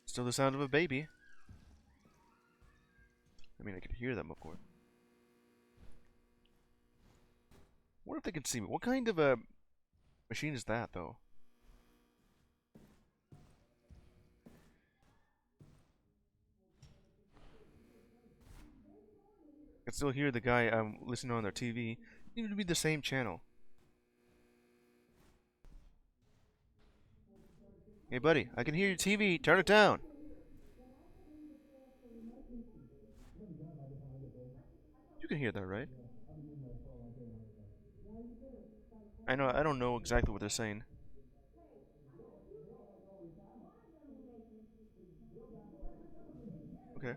Still the sound of a baby. I mean, I can hear them, of course. What if they can see me? What kind of a machine is that, though? I can still hear the guy listening on their TV. Seems to be the same channel. Hey, buddy, I can hear your TV. Turn it down. You can hear that, right? I know. I don't know exactly what they're saying. Okay.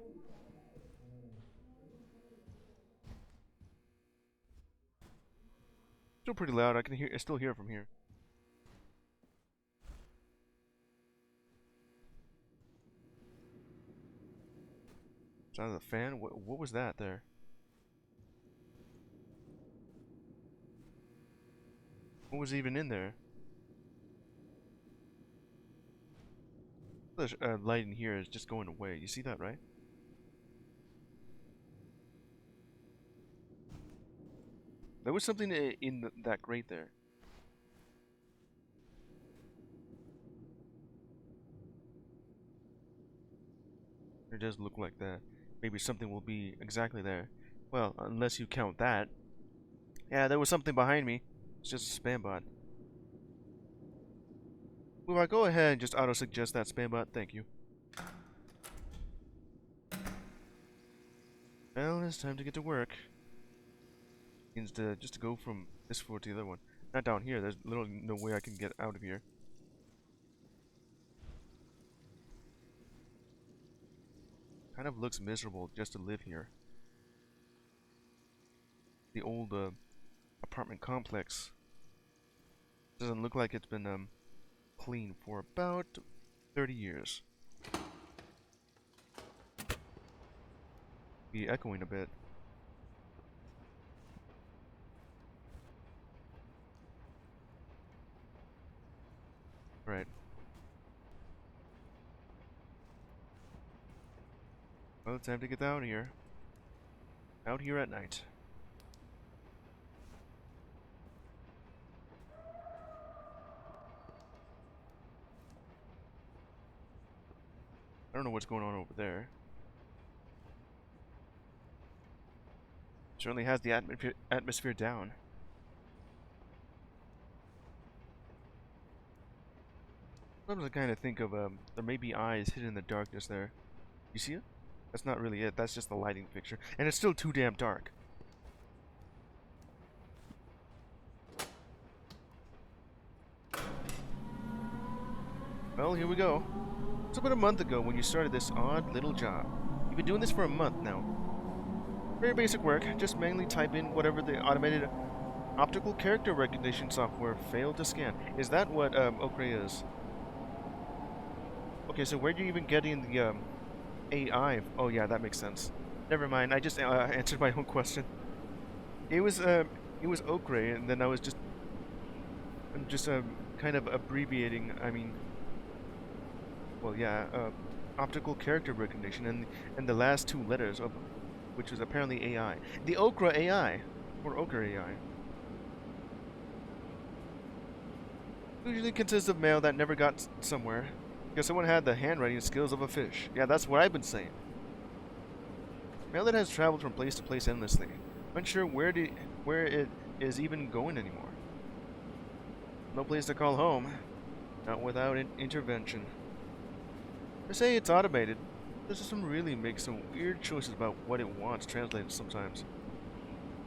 Still pretty loud. I can hear. I still hear it from here. Sound of the fan. What was that there? What was even in there? The light in here is just going away. You see that, right? There was something in that grate there. It does look like that. Maybe something will be exactly there. Well, unless you count that. Yeah, there was something behind me. It's just a spam bot. Will I go ahead and just auto-suggest that spam bot? Thank you. Well, it's time to get to work. Means just to go from this floor to the other one. Not down here. There's literally no way I can get out of here. Kind of looks miserable just to live here. The old apartment complex doesn't look like it's been clean for about 30 years. Be echoing a bit. Alright. Well, it's time to get out of here. Out here at night. I don't know what's going on over there. Certainly has the atmosphere down. Sometimes I kind of think of, there may be eyes hidden in the darkness there. You see it? That's not really it. That's just the lighting fixture. And it's still too damn dark. Well, here we go. It's about a month ago when you started this odd little job. You've been doing this for a month now. Very basic work. Just manually type in whatever the automated optical character recognition software failed to scan. Is that what Okra is? Okay, so where are you even getting the AI? Oh yeah, that makes sense. Never mind. I just answered my own question. It was Okra, and then I'm just kind of abbreviating. I mean, well, yeah, optical character recognition, and the last two letters of which was apparently AI. The Okra AI or Okra AI. Usually consists of mail that never got somewhere. Because someone had the handwriting skills of a fish. Yeah, that's what I've been saying. Mail that has traveled from place to place endlessly. Unsure where it is even going anymore. No place to call home. Not without intervention. They say it's automated. This system really makes some weird choices about what it wants translated sometimes.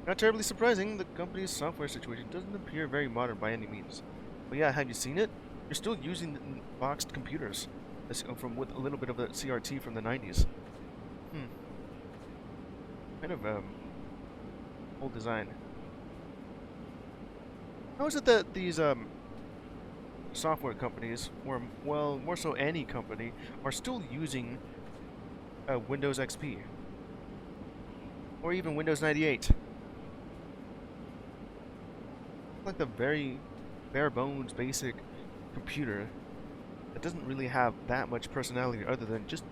Not terribly surprising, the company's software situation doesn't appear very modern by any means. But yeah, have you seen it? You're still using the boxed computers from with a little bit of the CRT from the 90s. Kind of old design. How is it that these software companies, or well, more so any company, are still using Windows XP or even Windows 98? Like the very bare bones, basic computer that doesn't really have that much personality other than just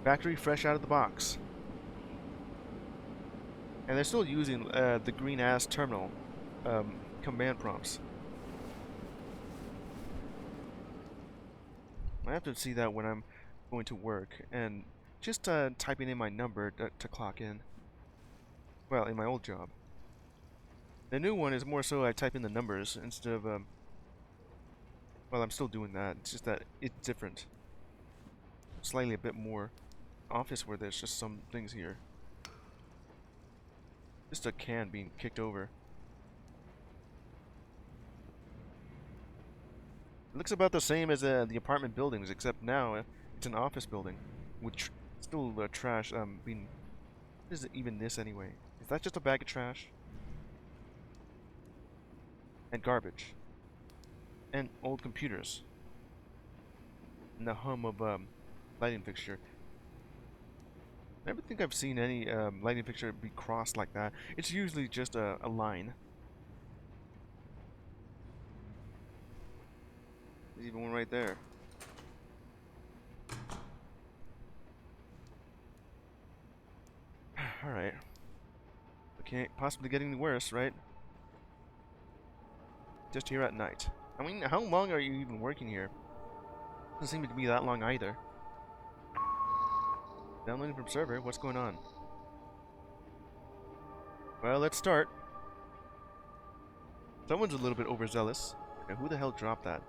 factory fresh out of the box. And they're still using the green ass terminal command prompts. I have to see that when I'm going to work and just typing in my number to clock in. Well, in my old job. The new one is more so I type in the numbers instead of well, I'm still doing that. It's just that it's different. Slightly a bit more office where there's just some things here. Just a can being kicked over. It looks about the same as the apartment buildings, except now it's an office building with still trash being. What is it even this anyway? Is that just a bag of trash? And garbage. And old computers. And the hum of lighting fixture. I never think I've seen any lighting fixture be crossed like that. It's usually just a line. There's even one right there. Alright. It can't possibly get any worse, right? Just here at night. I mean, how long are you even working here? Doesn't seem to be that long either. Downloading from server, what's going on? Well, let's start. Someone's a little bit overzealous. Now, who the hell dropped that?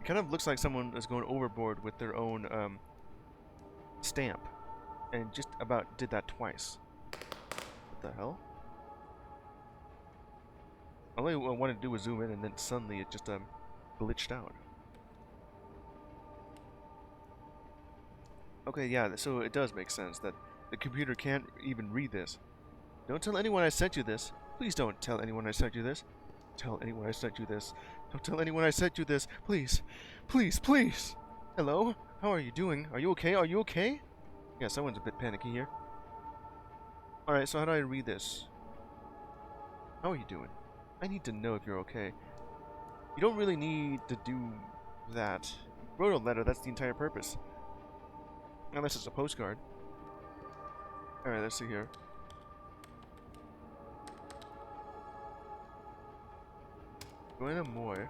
It kind of looks like someone is going overboard with their own stamp. And just about did that twice. What the hell? All I wanted to do was zoom in, and then suddenly it just glitched out. Okay, yeah, so it does make sense that the computer can't even read this. Don't tell anyone I sent you this. Please don't tell anyone I sent you this. Tell anyone I sent you this. Don't tell anyone I sent you this. Please. Please, please. Hello? How are you doing? Are you okay? Are you okay? Yeah, someone's a bit panicky here. Alright, so how do I read this? How are you doing? I need to know if you're okay. You don't really need to do that. You wrote a letter, that's the entire purpose. Unless it's a postcard. Alright, let's see here. Joanna Moy.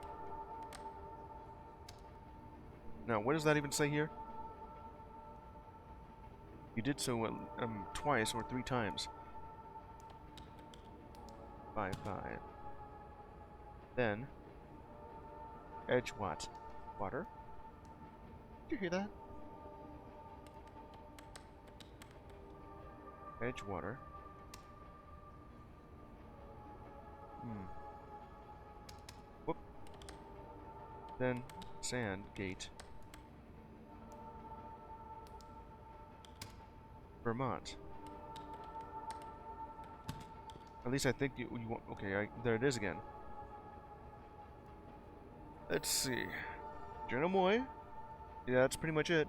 Now, what does that even say here? You did so twice or 3 times. 5. Then, Edgewater. Water? Did you hear that? Edgewater. Whoop. Then, Sandgate. Vermont. At least I think you want. Okay, there it is again. Let's see. Joanna Moy. Yeah, that's pretty much it.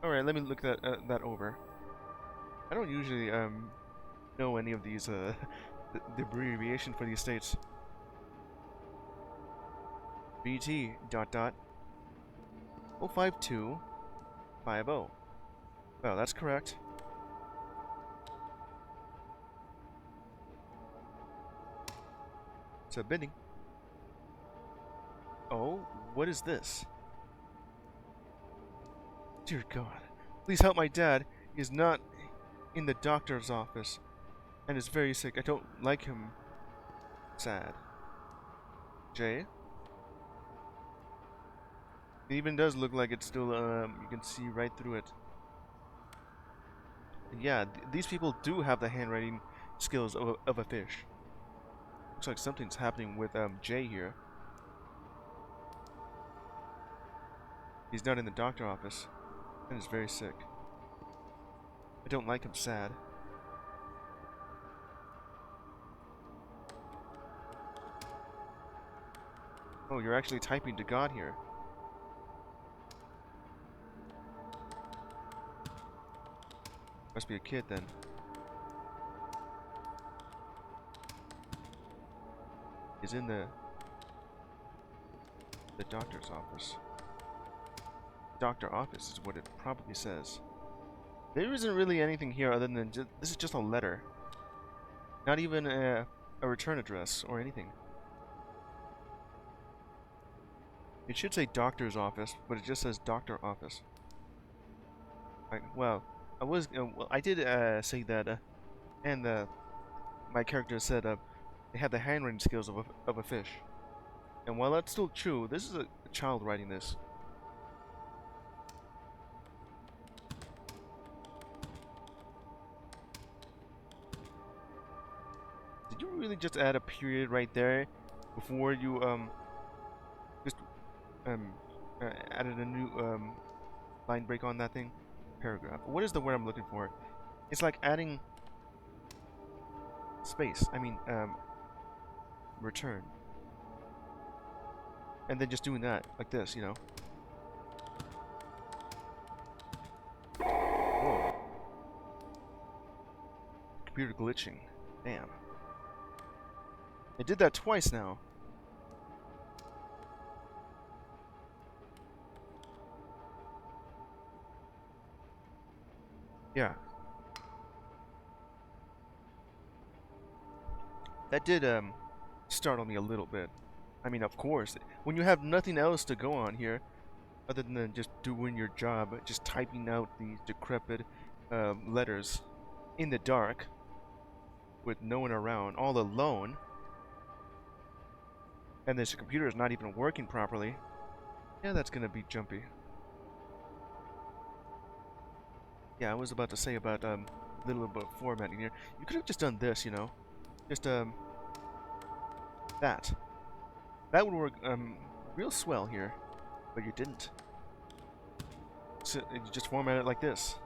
All right, let me look that over. I don't usually know any of these the abbreviation for these states. BT ... 05250. Well, that's correct. Submitting. Oh, what is this? Dear God, please help my dad. He is not in the doctor's office and is very sick. I don't like him. Sad. Jay? It even does look like it's still, you can see right through it. And yeah, these people do have the handwriting skills of a fish. Looks like something's happening with, Jay here. He's not in the doctor's office and is very sick. I don't like him. Sad. Oh, you're actually typing to God here. Must be a kid then. He's in the doctor's office. Doctor office is what it probably says. There isn't really anything here other than this is just a letter. Not even a return address or anything. It should say doctor's office, but it just says doctor office. Well, I did say that, and my character said they have the handwriting skills of a fish. And while that's still true, this is a child writing this. Did you really just add a period right there before you added a new line break on that thing? Paragraph. What is the word I'm looking for? It's like adding space. I mean, return. And then just doing that, like this, you know. Whoa. Computer glitching. Damn. It did that twice now. Yeah. That did startle me a little bit. I mean, of course, when you have nothing else to go on here other than just doing your job, just typing out these decrepit letters in the dark with no one around, all alone, and this computer is not even working properly, yeah, that's gonna be jumpy. Yeah, I was about to say about a little bit of formatting here. You could have just done this, you know, just that. That would work real swell here, but you didn't. So you just format it like this.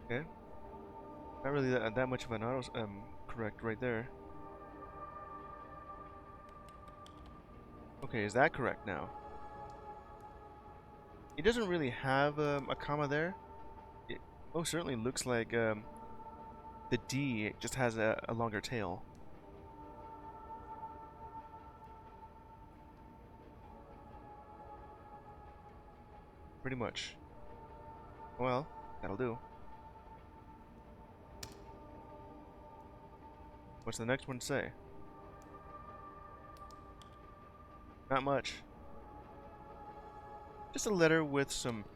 Okay. Not really that much of an auto correct right there. Okay, is that correct now? It doesn't really have a comma there. It most certainly looks like the D just has a longer tail. Pretty much. Well, that'll do. What's the next one say? Not much. Just a letter with some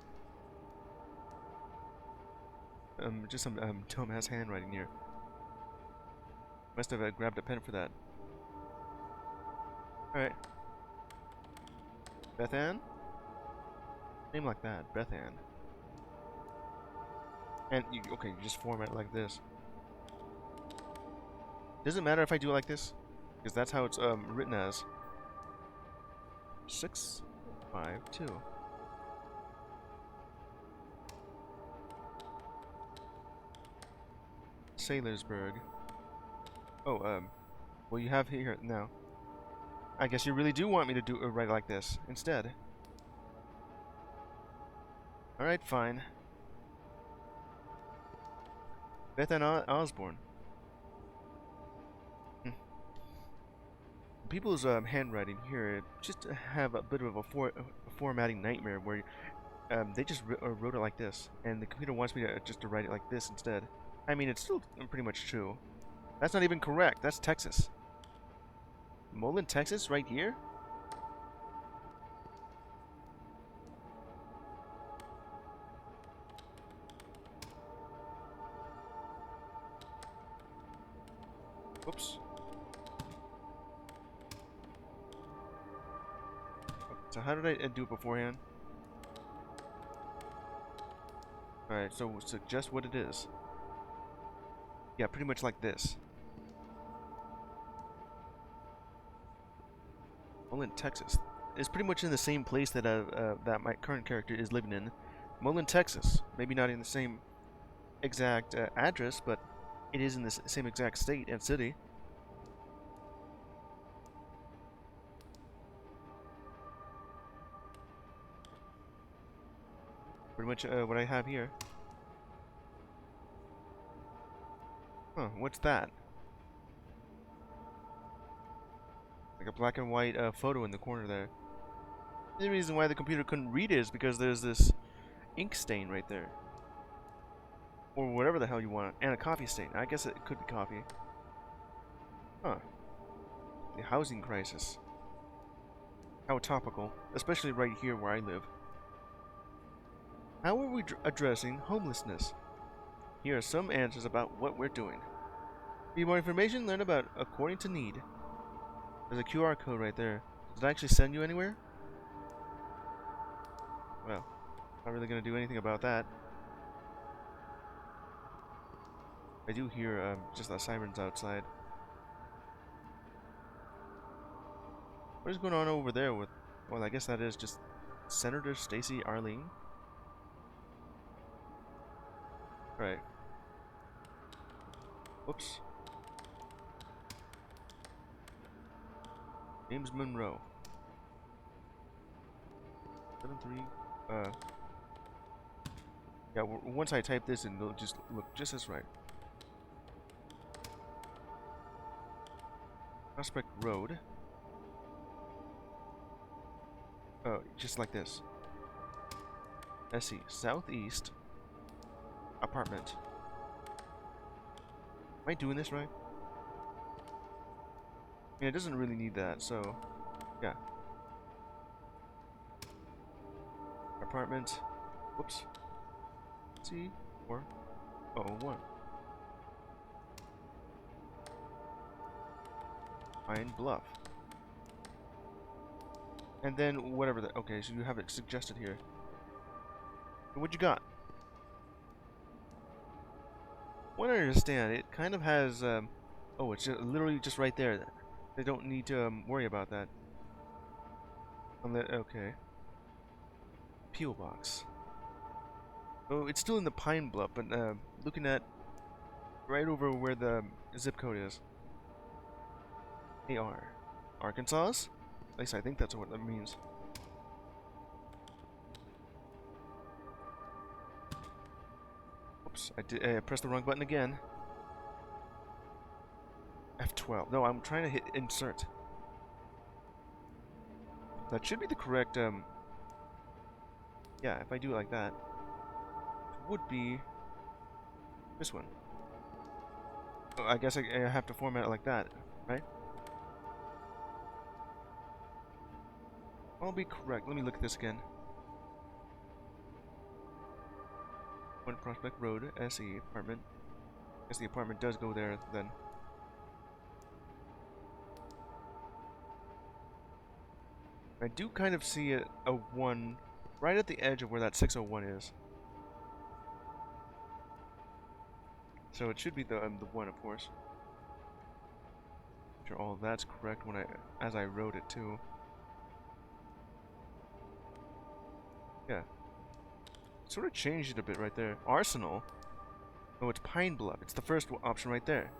dumbass handwriting here. Must have grabbed a pen for that. Alright. Beth Ann? Name like that, Beth Ann. And you just format it like this. Does it matter if I do it like this? Because that's how it's written as. 652. Sailorsburg. Oh, well, you have here now. I guess you really do want me to do write like this instead. Alright, fine. Beth Ann Osborne. People's handwriting here just have a bit of a formatting nightmare where they just wrote it like this, and the computer wants me to just to write it like this instead. I mean, it's still pretty much true. That's not even correct. That's Texas. Mullen, Texas, right here? Whoops. So how did I do it beforehand? Alright, so suggest what it is. Yeah, pretty much like this. Mullen, Texas. It's pretty much in the same place that that my current character is living in. Mullen, Texas. Maybe not in the same exact address, but it is in the same exact state and city. Pretty much what I have here. Huh, what's that? Like a black and white photo in the corner there. The reason why the computer couldn't read it is because there's this ink stain right there. Or whatever the hell you want. And a coffee stain. I guess it could be coffee. Huh. The housing crisis. How topical. Especially right here where I live. How are we addressing homelessness? Here are some answers about what we're doing. Need more information? Learn about according to need. There's a QR code right there. Does it actually send you anywhere? Well, not really gonna do anything about that. I do hear just the sirens outside. What is going on over there with... Well, I guess that is just Senator Stacey Arlene. Right. Whoops. James Monroe. 73. Yeah, once I type this in, it'll just look just as right. Prospect Road. Oh, just like this. Let's see. Southeast. Apartment. Am I doing this right? I mean, it doesn't really need that, so... Yeah. Apartment. Whoops. C. 401. Pine Bluff. And then whatever that... Okay, so you have it suggested here. What you got? What I understand, it kind of has... oh, it's literally just right there. They don't need to worry about that. Okay. P.O. Box. Oh, it's still in the Pine Bluff, but looking at right over where the zip code is. AR. Arkansas? At least I think that's what that means. Oops, I pressed the wrong button again. F12. No, I'm trying to hit insert. That should be the correct, yeah, if I do it like that, it would be this one. Oh, I guess I have to format it like that, right? I'll be correct. Let me look at this again. 1 Prospect Road, SE apartment. I guess the apartment does go there then. I do kind of see a 1 right at the edge of where that 601 is. So it should be the 1, of course. Sure, all of that's correct when as I wrote it too. Yeah. Sort of changed it a bit right there. Arsenal? Oh, it's Pine Bluff. It's the first option right there.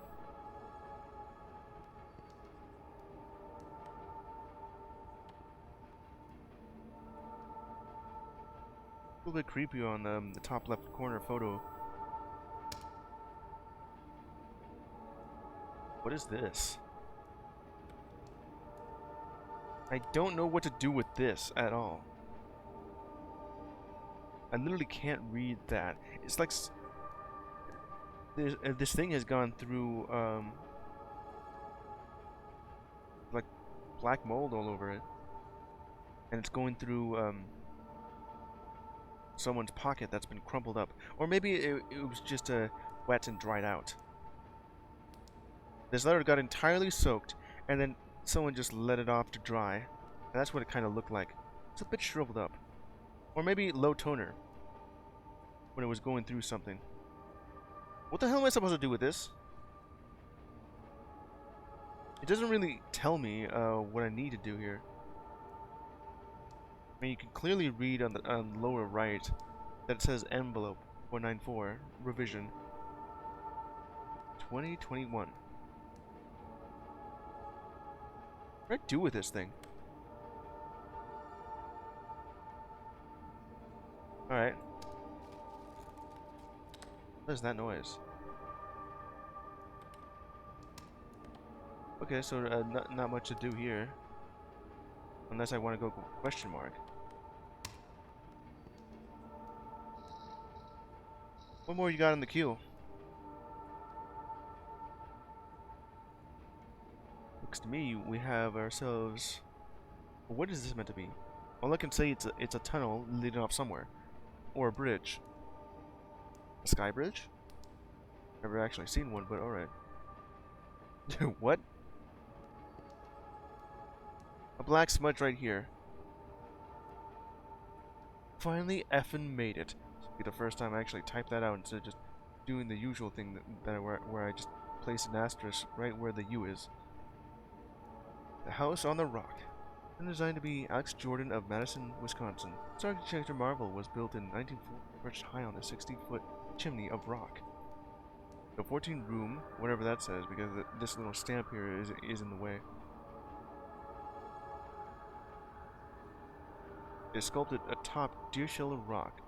A little bit creepy on the top left corner photo. What is this? I don't know what to do with this at all. I literally can't read that. It's like this thing has gone through like black mold all over it, and it's going through someone's pocket that's been crumpled up, or maybe it was just wet and dried out. This letter got entirely soaked, and then someone just let it off to dry, and that's what it kind of looked like. It's a bit shriveled up. Or maybe low toner when it was going through something. What the hell am I supposed to do with this? It doesn't really tell me what I need to do here. I mean, you can clearly read on the lower right that it says envelope 194 revision 2021. What do I do with this thing? Alright. What is that noise? Okay, so not much to do here. Unless I want to go question mark. What more you got in the queue? Looks to me we have ourselves... What is this meant to be? All I can say it's a tunnel leading off somewhere. Or a bridge. A sky bridge? Never actually seen one, but alright. What? A black smudge right here. Finally effing made it. This will be the first time I actually typed that out instead of just doing the usual thing where I just place an asterisk right where the U is. The house on the rock. Designed to be Alex Jordan of Madison, Wisconsin. Its architecture marvel was built in 1940, perched high on a 60-foot chimney of rock. The 14-room, whatever that says, because this little stamp here is in the way. It is sculpted atop deer shell of rock.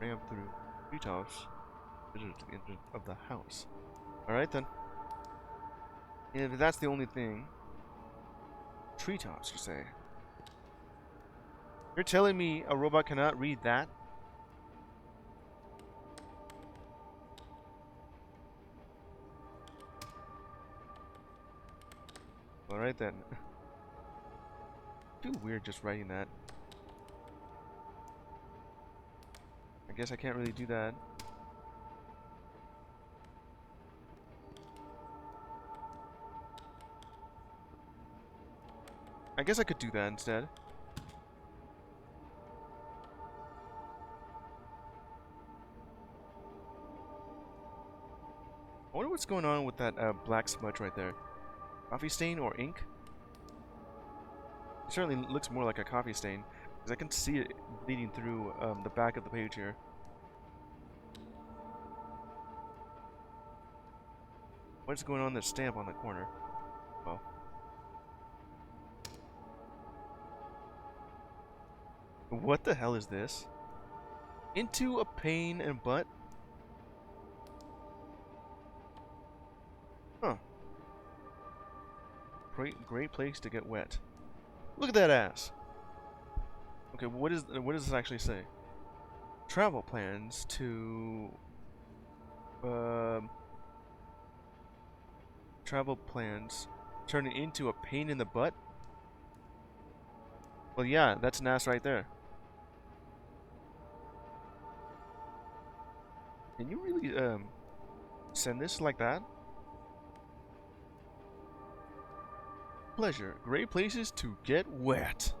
Ran through treetops, visited to the entrance of the house. Alright then. If that's the only thing. Treetops, you say? You're telling me a robot cannot read that? Alright then. Too weird just writing that. I guess I can't really do that. I guess I could do that instead. I wonder what's going on with that black smudge right there. Coffee stain or ink? It certainly looks more like a coffee stain, because I can see it bleeding through the back of the page here. What's going on with the stamp on the corner? Well. What the hell is this? Into a pain and butt? Huh. great place to get wet. Look at that ass. Okay, what does this actually say? Travel plans to travel plans turn into a pain in the butt? Well, yeah, that's an ass right there. Can you really send this like that? Pleasure. Great places to get wet.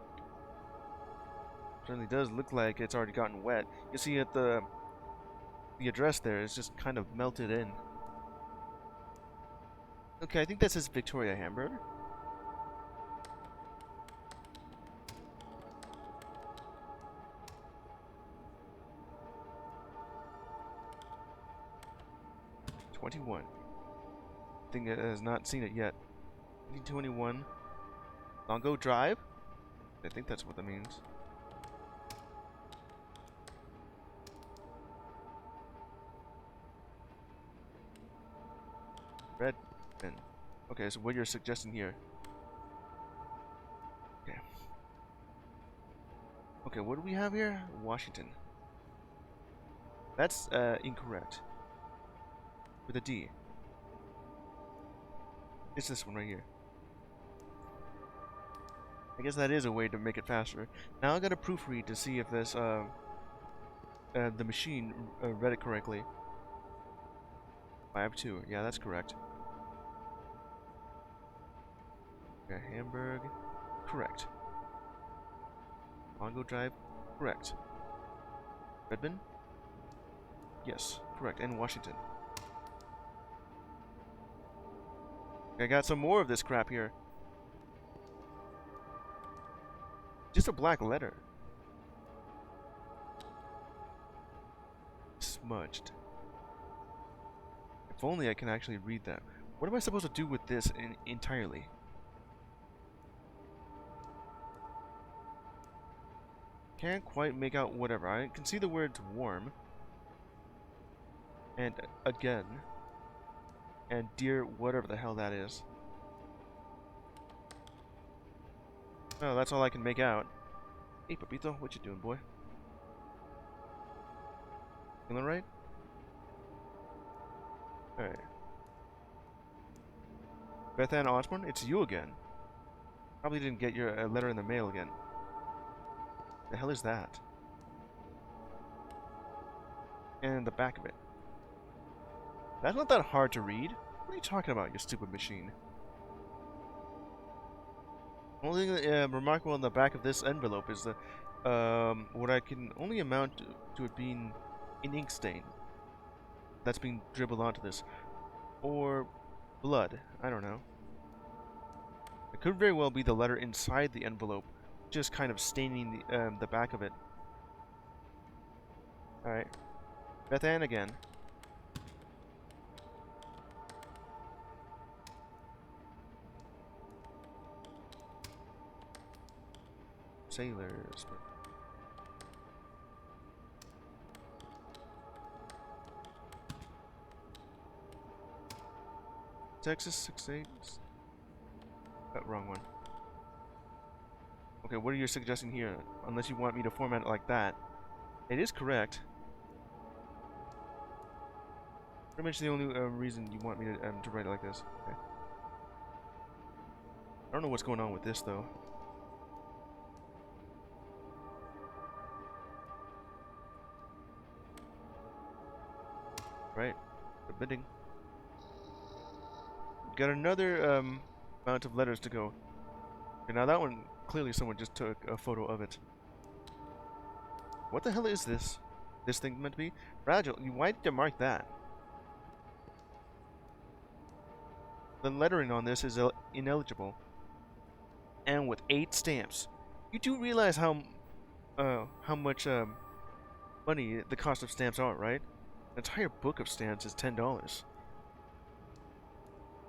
Certainly does look like it's already gotten wet. You see at the address there is just kind of melted in. Okay, I think that says Victoria Hamburger. '21. I think it has not seen it yet. 2021. Longo Drive? I think that's what that means. Red pen. Okay, so what you're suggesting here. Okay. Okay, what do we have here? Washington. That's incorrect. With a D. It's this one right here. I guess that is a way to make it faster. Now I gotta proofread to see if this the machine read it correctly. 5-2. Yeah, that's correct. Okay, Hamburg. Correct. Longo Drive. Correct. Redmond. Yes, correct. And Washington. I got some more of this crap here. Just a black letter. Smudged. If only I can actually read that. What am I supposed to do with this entirely? Can't quite make out whatever. I can see the words warm. And again. And dear whatever the hell that is. Oh, that's all I can make out. Hey, Papito, what you doing, boy? Feeling right? Alright. Beth Ann Osborne, it's you again. Probably didn't get your letter in the mail again. The hell is that? And the back of it. That's not that hard to read. What are you talking about, you stupid machine? Only thing remarkable on the back of this envelope is the what I can only amount to it being an ink stain that's being dribbled onto this, or blood. I don't know. It could very well be the letter inside the envelope, just kind of staining the back of it. All right, Beth Ann again. Sailors. Texas 68. Wrong one. Okay, what are you suggesting here? Unless you want me to format it like that. It is correct. Pretty much the only reason you want me to write it like this. Okay. I don't know what's going on with this though. Right, forbidding. Got another amount of letters to go. Okay, now that one, clearly someone just took a photo of it. What the hell is this? This thing meant to be? Fragile. Why did you mark that? The lettering on this is ineligible. And with 8 stamps. You do realize how much money the cost of stamps are, right? An entire book of stamps is $10.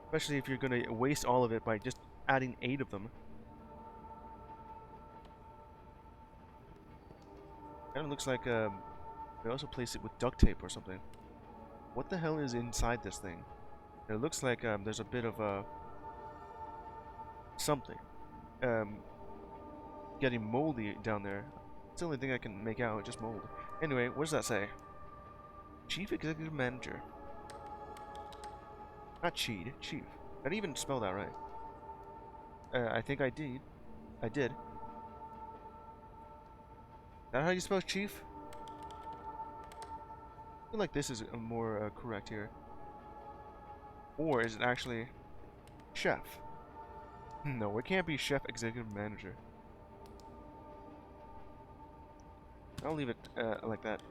Especially if you're going to waste all of it by just adding 8 of them. Kind of looks like they also place it with duct tape or something. What the hell is inside this thing? It looks like there's a bit of something. Getting moldy down there. It's the only thing I can make out, just mold. Anyway, what does that say? Chief Executive Manager. Not Chief. Chief. Did I even spell that right? I think I did. I did. Is that how you spell chief? I feel like this is more correct here. Or is it actually chef? No, it can't be chef executive manager. I'll leave it like that.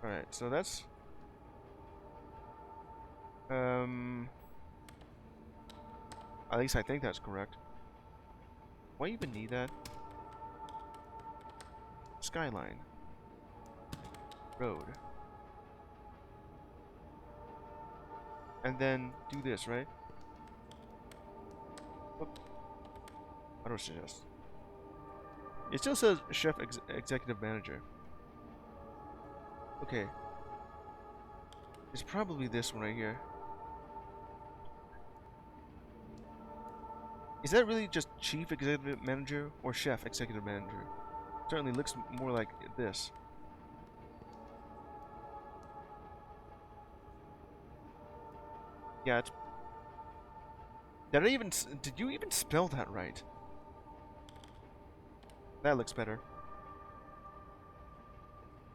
Alright, so that's... At least I think that's correct. Why even need that? Skyline. Road. And then do this, right? Whoop. Auto suggest. It still says chef executive manager. Okay. It's probably this one right here. Is that really just chief executive manager or chef executive manager? Certainly looks more like this. Yeah, it's... Did you even spell that right? That looks better.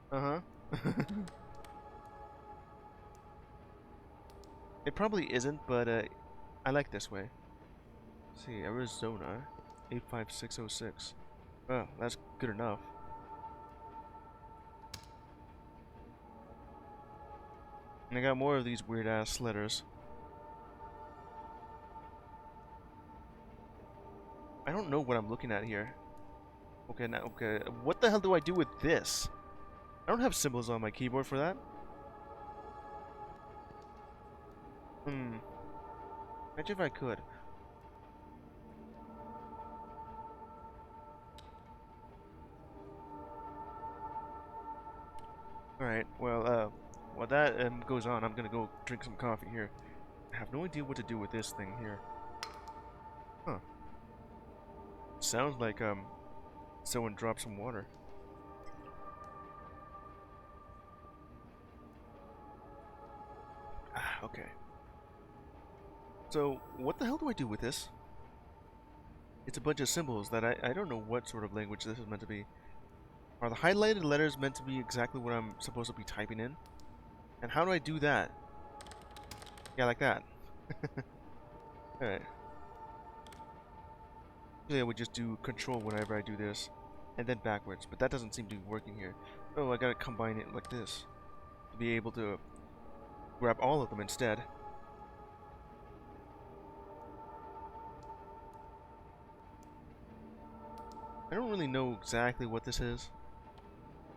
Uh-huh. It probably isn't, but I like this way. Let's see, Arizona 85606. Oh, that's good enough. And I got more of these weird ass letters. I don't know what I'm looking at here. Okay, now, okay, what the hell do I do with this? I don't have symbols on my keyboard for that. Imagine if I could. Alright, well, while that goes on, I'm gonna go drink some coffee here. I have no idea what to do with this thing here. Huh. Sounds like, someone dropped some water. Okay. So, what the hell do I do with this? It's a bunch of symbols that I don't know what sort of language this is meant to be. Are the highlighted letters meant to be exactly what I'm supposed to be typing in? And how do I do that? Yeah, like that. Alright. Usually I would just do control whenever I do this, and then backwards, but that doesn't seem to be working here. Oh, I gotta combine it like this, to be able to grab all of them instead. I don't really know exactly what this is,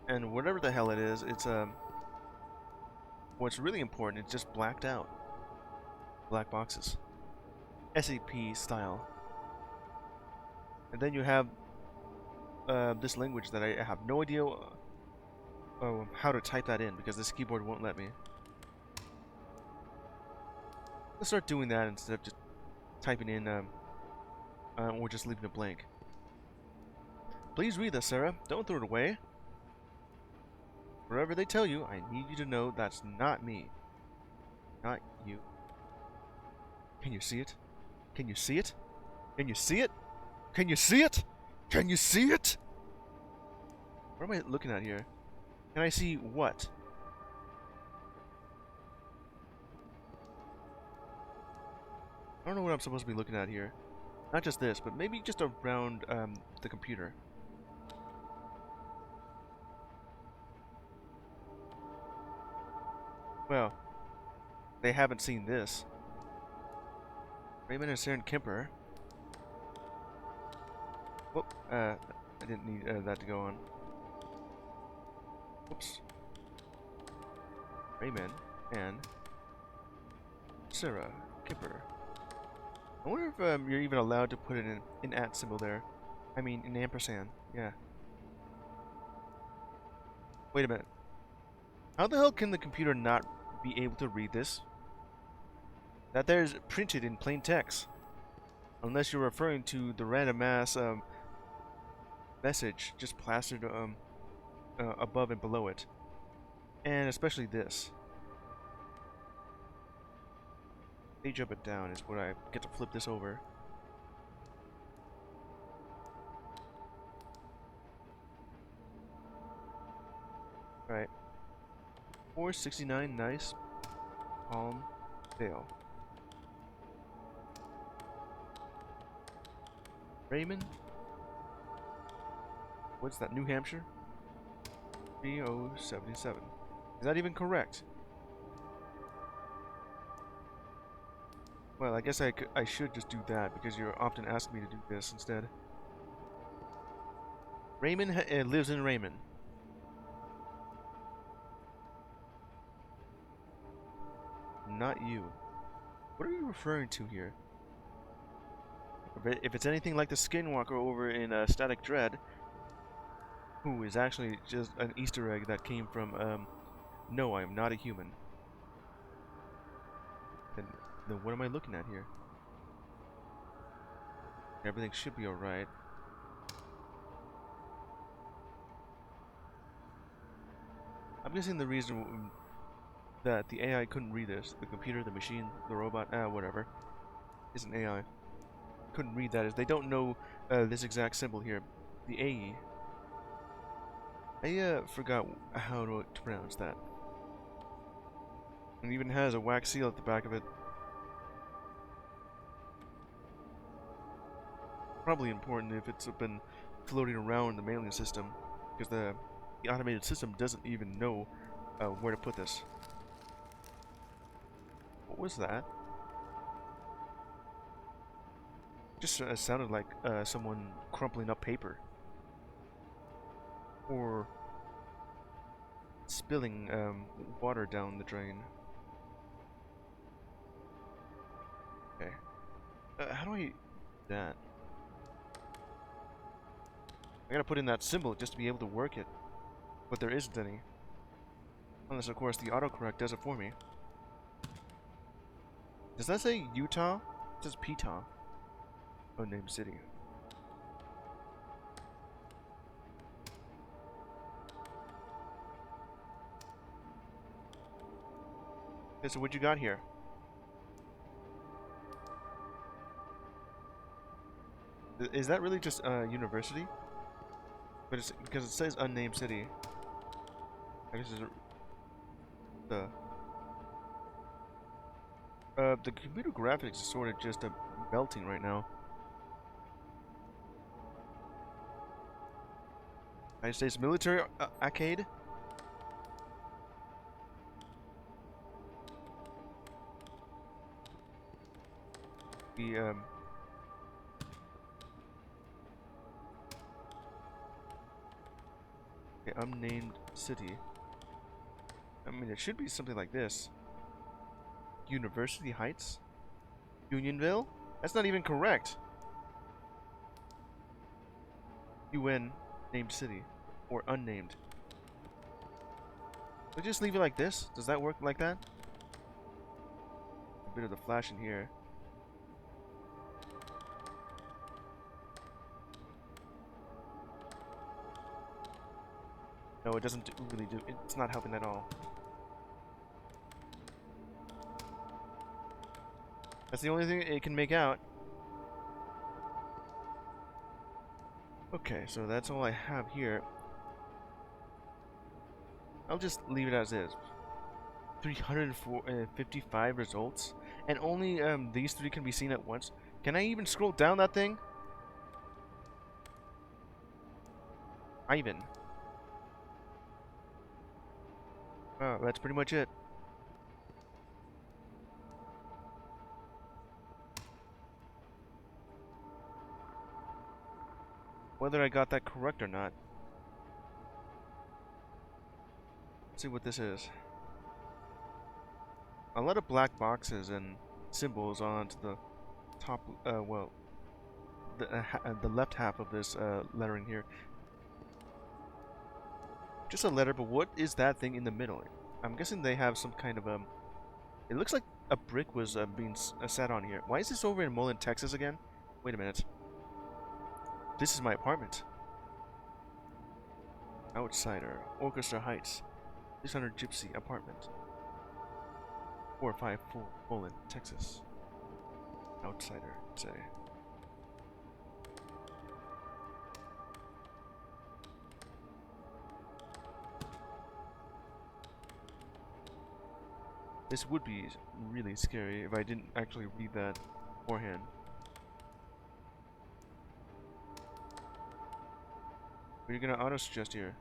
and whatever the hell it is, it's what's really important, it's just blacked out. Black boxes. SAP style. And then you have this language that I have no idea how to type that in, because this keyboard won't let me. Let's start doing that instead of just typing in or just leaving it blank. Please read this, Sarah. Don't throw it away. Whatever they tell you, I need you to know that's not me. Not you. Can you see it? Can you see it? Can you see it? Can you see it? Can you see it? What am I looking at here? Can I see what? I don't know what I'm supposed to be looking at here. Not just this, but maybe just around the computer. Well, they haven't seen this. Raymond and Sharon Kemper. Whoop, I didn't need that to go on. Whoops. Raymond and Sarah Kemper. I wonder if you're even allowed to put an @ symbol there. I mean, an ampersand. Yeah. Wait a minute. How the hell can the computer not be able to read this? That there's printed in plain text. Unless you're referring to the random ass message just plastered above and below it. And especially this. Page up and down is what I get to flip this over. Alright. 469 nice. Palm Dale. Raymond? What's that? New Hampshire? 3077. Is that even correct? Well, I guess I should just do that because you're often asking me to do this instead. Raymond lives in Raymond. Not you. What are you referring to here? If it's anything like the Skinwalker over in Static Dread, who is actually just an Easter egg that came from, no, I am not a human. Then what am I looking at here? Everything should be alright. I'm guessing the reason that the AI couldn't read this, the computer, the machine, the robot, whatever, isn't AI. Couldn't read that is they don't know this exact symbol here, the AE. I forgot how to pronounce that. It even has a wax seal at the back of it. Probably important if it's been floating around the mailing system, because the automated system doesn't even know where to put this. What was that? Just sounded like someone crumpling up paper. Or spilling water down the drain. Okay. How do I do that? I gotta put in that symbol just to be able to work it. But there isn't any. Unless, of course, the autocorrect does it for me. Does that say Utah? It says Petah. Unnamed city. Okay, so what you got here? Is that really just university? But it's because it says unnamed city. I guess it's the computer graphics is sort of just melting right now. United States military arcade. The okay, unnamed city. I mean, it should be something like this. University Heights? Unionville? That's not even correct. UN named city. Or unnamed. We just leave it like this? Does that work like that? A bit of the flash in here. No, it doesn't really do. It's not helping at all. That's the only thing it can make out. Okay, so that's all I have here. I'll just leave it as is. 355 results, and only these three can be seen at once. Can I even scroll down that thing? Ivan. Oh, that's pretty much it. Whether I got that correct or not. Let's see what this is. A lot of black boxes and symbols onto the top, well, the left half of this lettering here. Just a letter, but what is that thing in the middle? I'm guessing they have some kind of it looks like a brick was being sat on here. Why is this over in Mullen, Texas again? Wait a minute. This is my apartment. Outsider, Orchestra Heights, 600 Gypsy apartment. 454, Mullen, Texas. Outsider, say. This would be really scary if I didn't actually read that beforehand. What are you gonna auto-suggest here?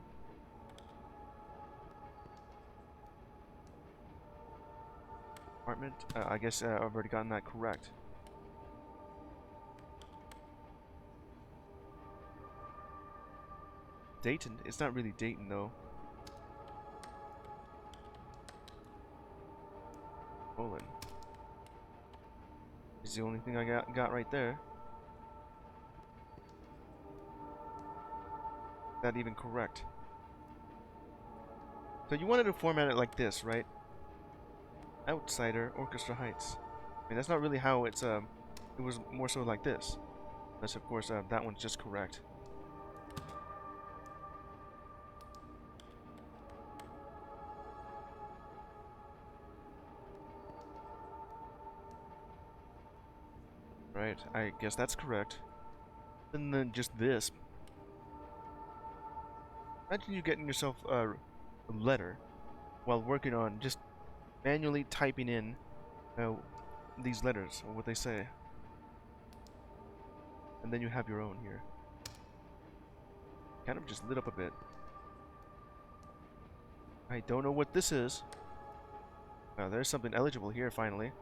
Apartment? I guess I've already gotten that correct. Dayton? It's not really Dayton though. Mullen is the only thing I got right there. Is that even correct? So you wanted to format it like this, right? Outsider, Orchestra Heights. I mean, that's not really how it's, it was more so like this. Unless, of course, that one's just correct. Right, I guess that's correct. And then just this. Imagine you getting yourself a letter while working on just manually typing in these letters, or what they say. And then you have your own here. Kind of just lit up a bit. I don't know what this is. Now there's something eligible here finally.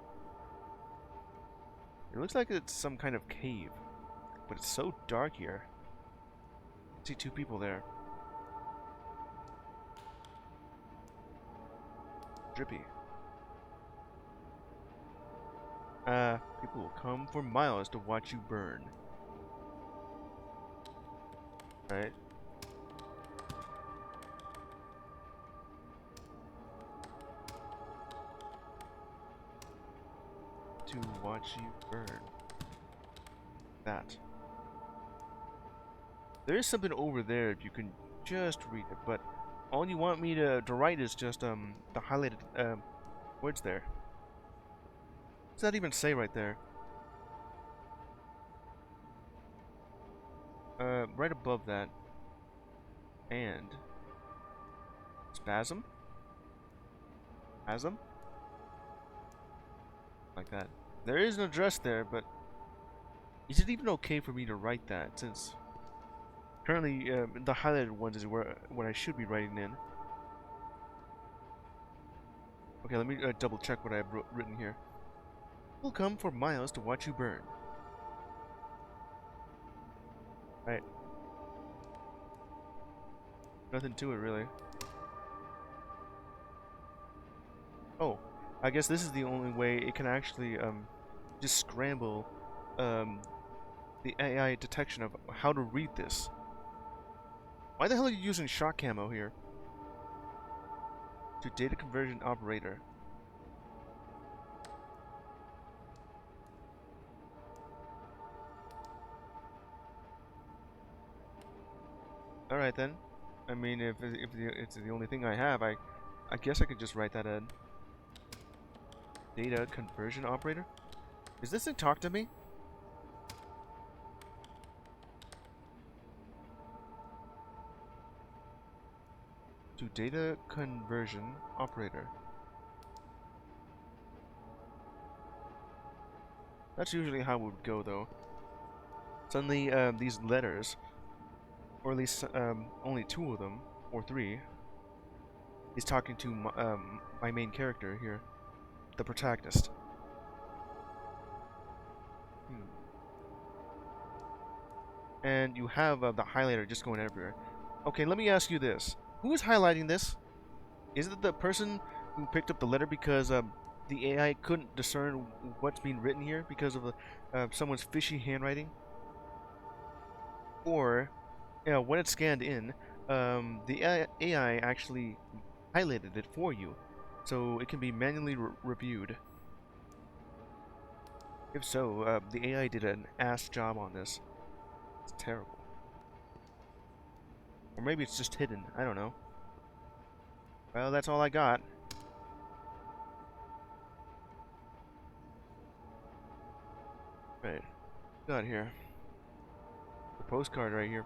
It looks like it's some kind of cave, but it's so dark here. I see two people there. Drippy. People will come for miles to watch you burn. Right? To watch you burn. That. There is something over there if you can just read it, but all you want me to write is just the highlighted words there. What does that even say right there? Right above that. And spasm? Spasm? Like that. There is an address there, but is it even okay for me to write that, since currently the highlighted ones is where what I should be writing in. Okay, let me double check what I've written here. We'll come for miles to watch you burn. Right. Nothing to it, really. Oh, I guess this is the only way it can actually just scramble the AI detection of how to read this. Why the hell are you using shock camo here? To data conversion operator. Alright then. I mean, if it's the only thing I have, I guess I could just write that in. Data conversion operator? Is this thing talk to me? To data conversion operator. That's usually how it would go, though. Suddenly, these letters, or at least only two of them, or three, is talking to my main character here, the protagonist. And you have the highlighter just going everywhere. Okay, let me ask you this. Who is highlighting this? Is it the person who picked up the letter because the AI couldn't discern what's being written here because of someone's fishy handwriting? Or, when it's scanned in, the AI actually highlighted it for you, so it can be manually reviewed. If so, the AI did an ass job on this. It's terrible. Or maybe it's just hidden. I don't know. Well, that's all I got. Right. Got here. The postcard right here.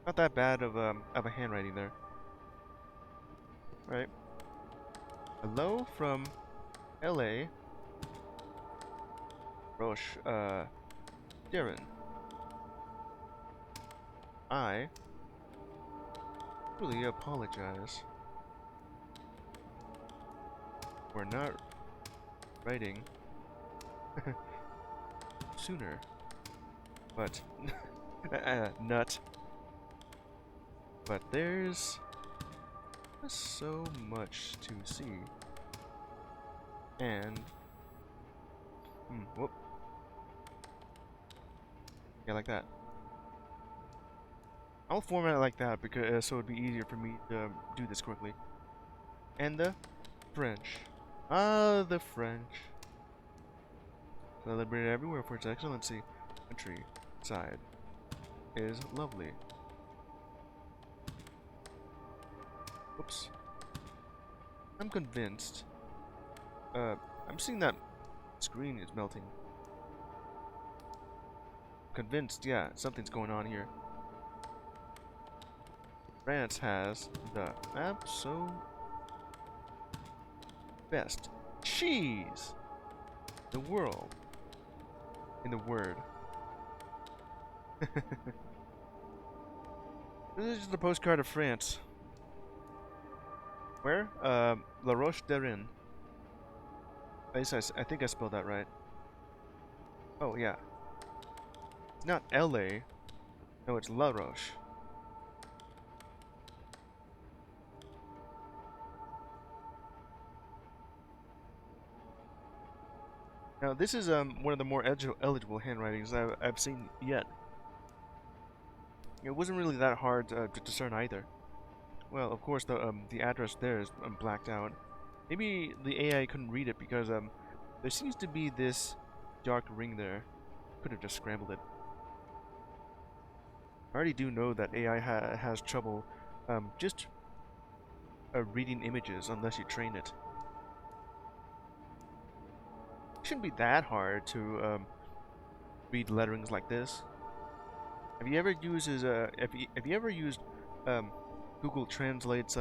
Not that bad of a handwriting there. Right. Hello from LA. Roche, Darren. I really apologize for not writing sooner. But nut. But there's so much to see. And whoop. Yeah, like that. I'll format it like that because so it'd be easier for me to do this quickly. And the French. Ah, the French. Celebrated everywhere for its excellency. Countryside is lovely. Oops. I'm convinced. I'm seeing that screen is melting. Convinced, yeah, something's going on here. France has the absolute best cheese in the world. In the word. This is just a postcard of France. Where? La Roche-Derrien. I think I spelled that right. Oh, yeah. It's not LA. No, it's La Roche. Now, this is one of the more eligible handwritings I've seen yet. It wasn't really that hard to discern either. Well, of course, the address there is blacked out. Maybe the AI couldn't read it because there seems to be this dark ring there. Could have just scrambled it. I already do know that AI has trouble just reading images unless you train it. Shouldn't be that hard to read letterings like this. Have you ever used have you ever used Google Translate's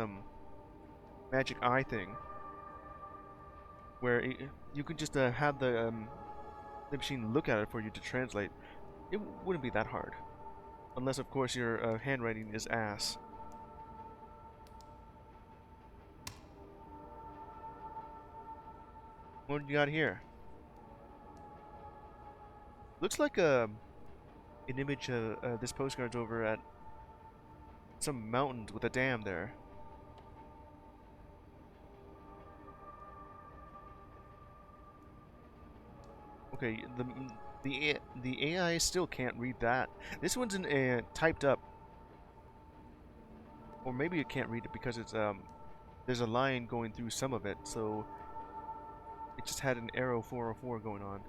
magic eye thing, where you could just have the machine look at it for you to translate? It wouldn't be that hard, unless of course your handwriting is ass. What do you got here? Looks like an image of this postcard's over at some mountains with a dam there. Okay, the AI still can't read that. This one's typed up, or maybe it can't read it because it's there's a line going through some of it, so it just had an arrow 404 going on.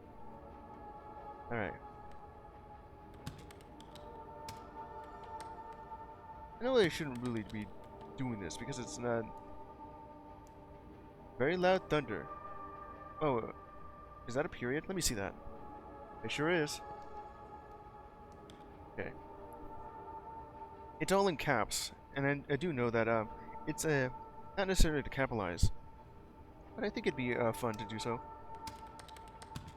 All right. I know they shouldn't really be doing this because it's not very loud thunder. Oh, is that a period? Let me see that. It sure is. Okay. It's all in caps, and I do know that it's not necessarily to capitalize, but I think it'd be fun to do so.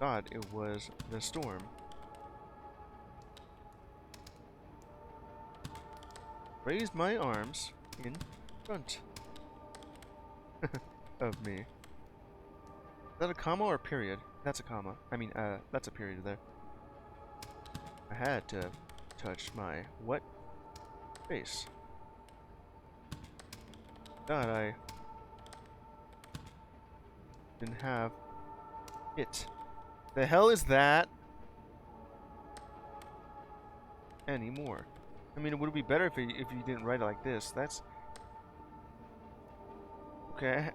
God, it was the storm. Raised my arms in front of me. Is that a comma or a period? That's a comma. I mean, that's a period there. I had to touch my wet face. God, I didn't have it. The hell is that? Anymore. I mean, it would be better if you didn't write it like this. That's Okay,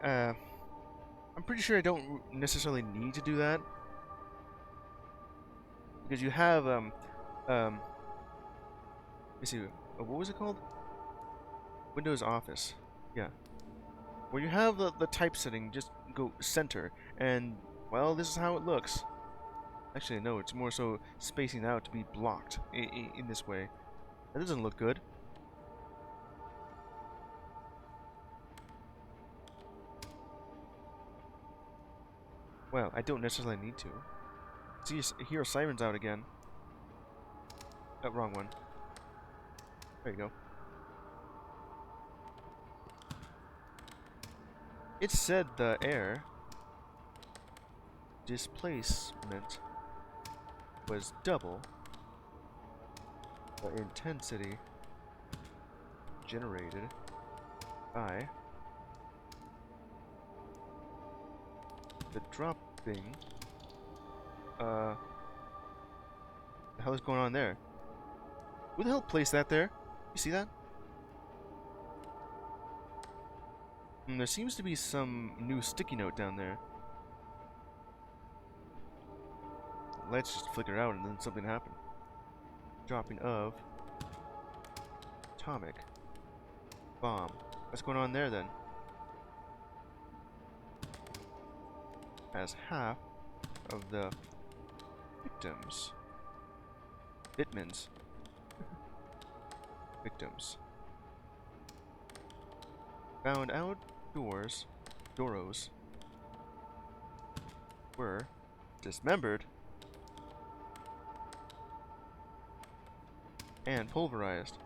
I'm pretty sure I don't necessarily need to do that. Because you have, let me see, what was it called? Windows Office. Yeah. Where you have the typesetting, just go center, and, well, this is how it looks. Actually, no, it's more so spacing out to be blocked in this way. That doesn't look good. Well, I don't necessarily need to. See, here, Siren's out again. Oh, wrong one. There you go. It said the air displacement was double the intensity generated by the dropping. What the hell is going on there? Who the hell placed that there? You see that? There seems to be some new sticky note down there. Lights just flicker out and then something happened. Dropping of atomic bomb. What's going on there then? As half of the victims. Victims. Found outdoors were dismembered and pulverized.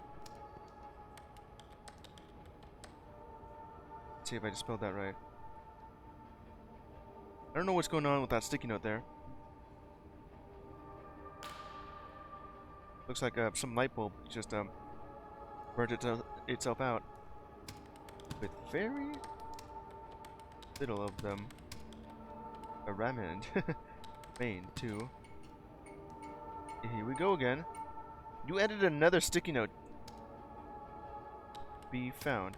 Let's see if I just spelled that right. I don't know what's going on with that sticky note there. Looks like some light bulb just burnt itself out. With very little of them around. Main too. Here we go again. You added another sticky note. Be found.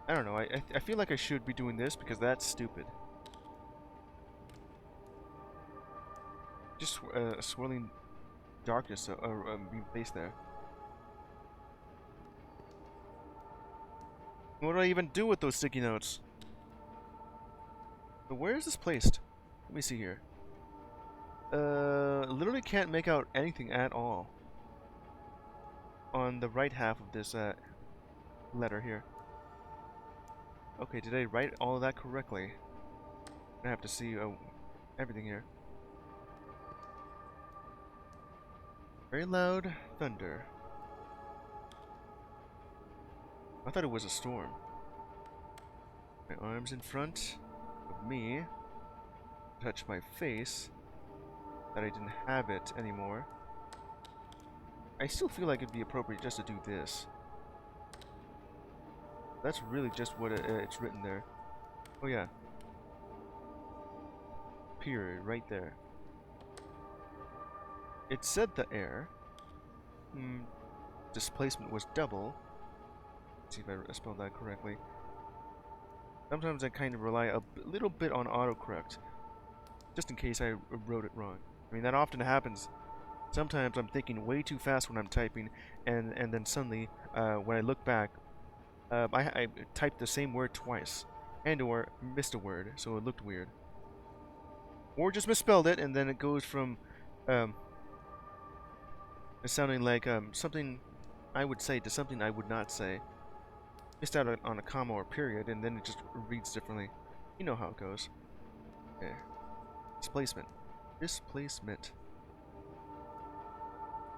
I don't know. I feel like I should be doing this because that's stupid. Just a swirling darkness being placed there. What do I even do with those sticky notes? So where is this placed? Let me see here. Literally can't make out anything at all on the right half of this letter here. Okay, did I write all of that correctly? I have to see everything here. Very loud thunder. I thought it was a storm. My arms in front of me. Touch my face. That I didn't have it anymore. I still feel like it'd be appropriate just to do this. That's really just what it's written there. Oh yeah. Period, right there. It said the air displacement was double. Let's see if I spelled that correctly. Sometimes I kind of rely a little bit on autocorrect, just in case I wrote it wrong. I mean, that often happens. Sometimes I'm thinking way too fast when I'm typing, and then suddenly, when I look back, I typed the same word twice, and/or missed a word, so it looked weird. Or just misspelled it, and then it goes from sounding like something I would say to something I would not say. Missed out on a comma or period, and then it just reads differently. You know how it goes. Okay. Displacement. Displacement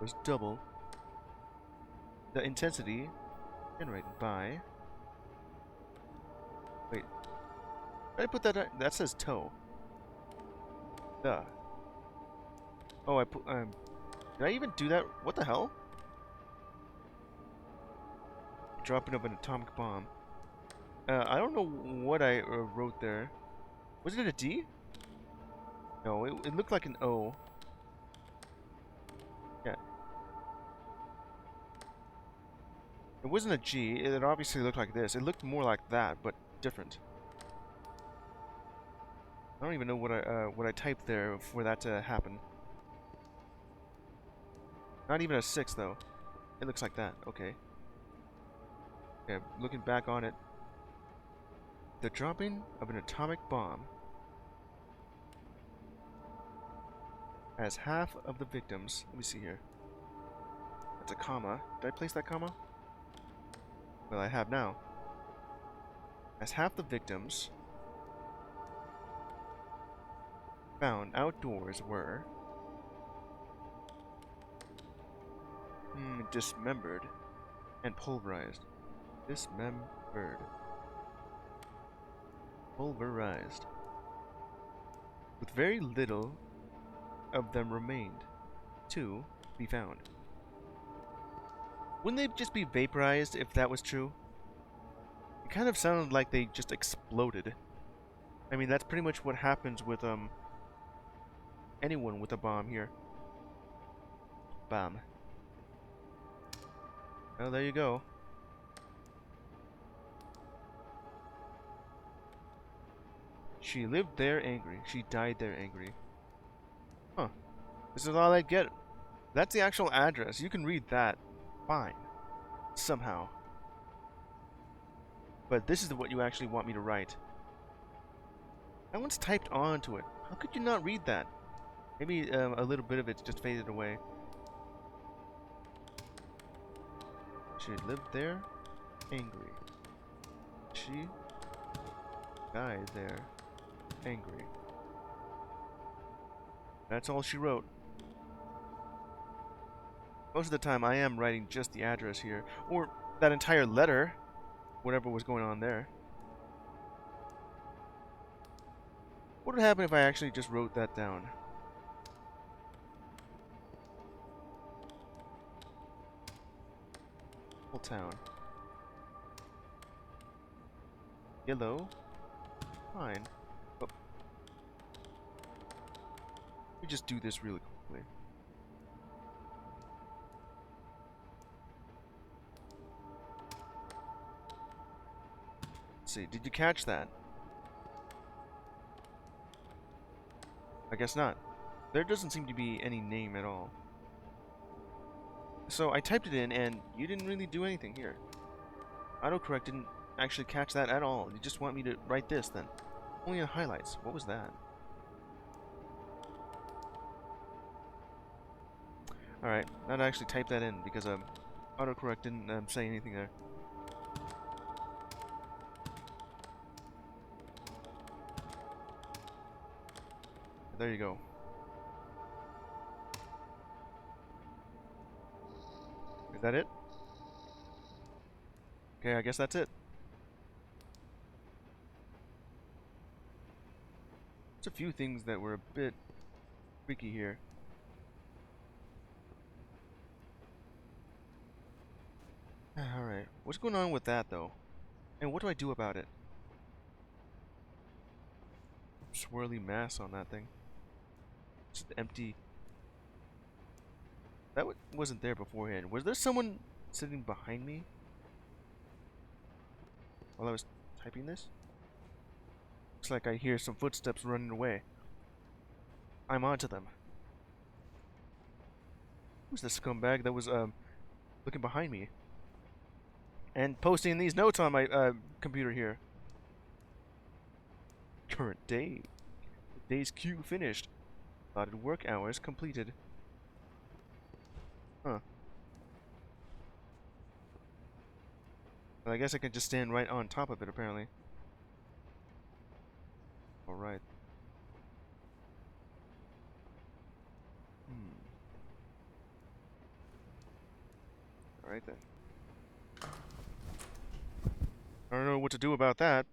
was double the intensity generated by. Wait. Did I put that? That says toe. Duh. Oh, I put. Did I even do that? What the hell? Dropping of an atomic bomb. I don't know what I wrote there. Was it a D? No, it looked like an O. Yeah. It wasn't a G. It obviously looked like this. It looked more like that, but different. I don't even know what I typed there for that to happen. Not even a 6 though. It looks like that. Okay. Okay, looking back on it. The dropping of an atomic bomb as half of the victims. Let me see here. That's a comma. Did I place that comma? Well, I have now. As half the victims found outdoors were dismembered and pulverized. Dismembered. Pulverized. With very little of them remained to be found. Wouldn't they just be vaporized if that was true? It kind of sounded like they just exploded. I mean, that's pretty much what happens with anyone with a bomb here. Bomb. Oh, there you go. She lived there angry. She died there angry. Huh. This is all I get. That's the actual address. You can read that. Fine. Somehow. But this is what you actually want me to write. That one's typed onto it. How could you not read that? Maybe a little bit of it just faded away. She lived there angry. She died there angry. That's all she wrote. Most of the time I am writing just the address here, or that entire letter, whatever was going on there. What would happen if I actually just wrote that down? Whole town. Yellow. Fine. Oh. Let me just do this really quickly. Let's see, did you catch that? I guess not. There doesn't seem to be any name at all. So I typed it in and you didn't really do anything here. Autocorrect didn't actually catch that at all. You just want me to write this then. Only in highlights. What was that? Alright, now to actually type that in because autocorrect didn't say anything there. There you go. Is that it? Okay, I guess that's it. There's a few things that were a bit freaky here. Alright, what's going on with that though? And what do I do about it? Swirly mass on that thing. Just empty. That wasn't there beforehand. Was there someone sitting behind me while I was typing this? Looks like I hear some footsteps running away. I'm onto them. Who's the scumbag that was looking behind me and posting these notes on my computer here? Current day. Day's queue finished. Allotted work hours completed. Huh. Well, I guess I can just stand right on top of it, apparently. Alright. Alright then. I don't know what to do about that.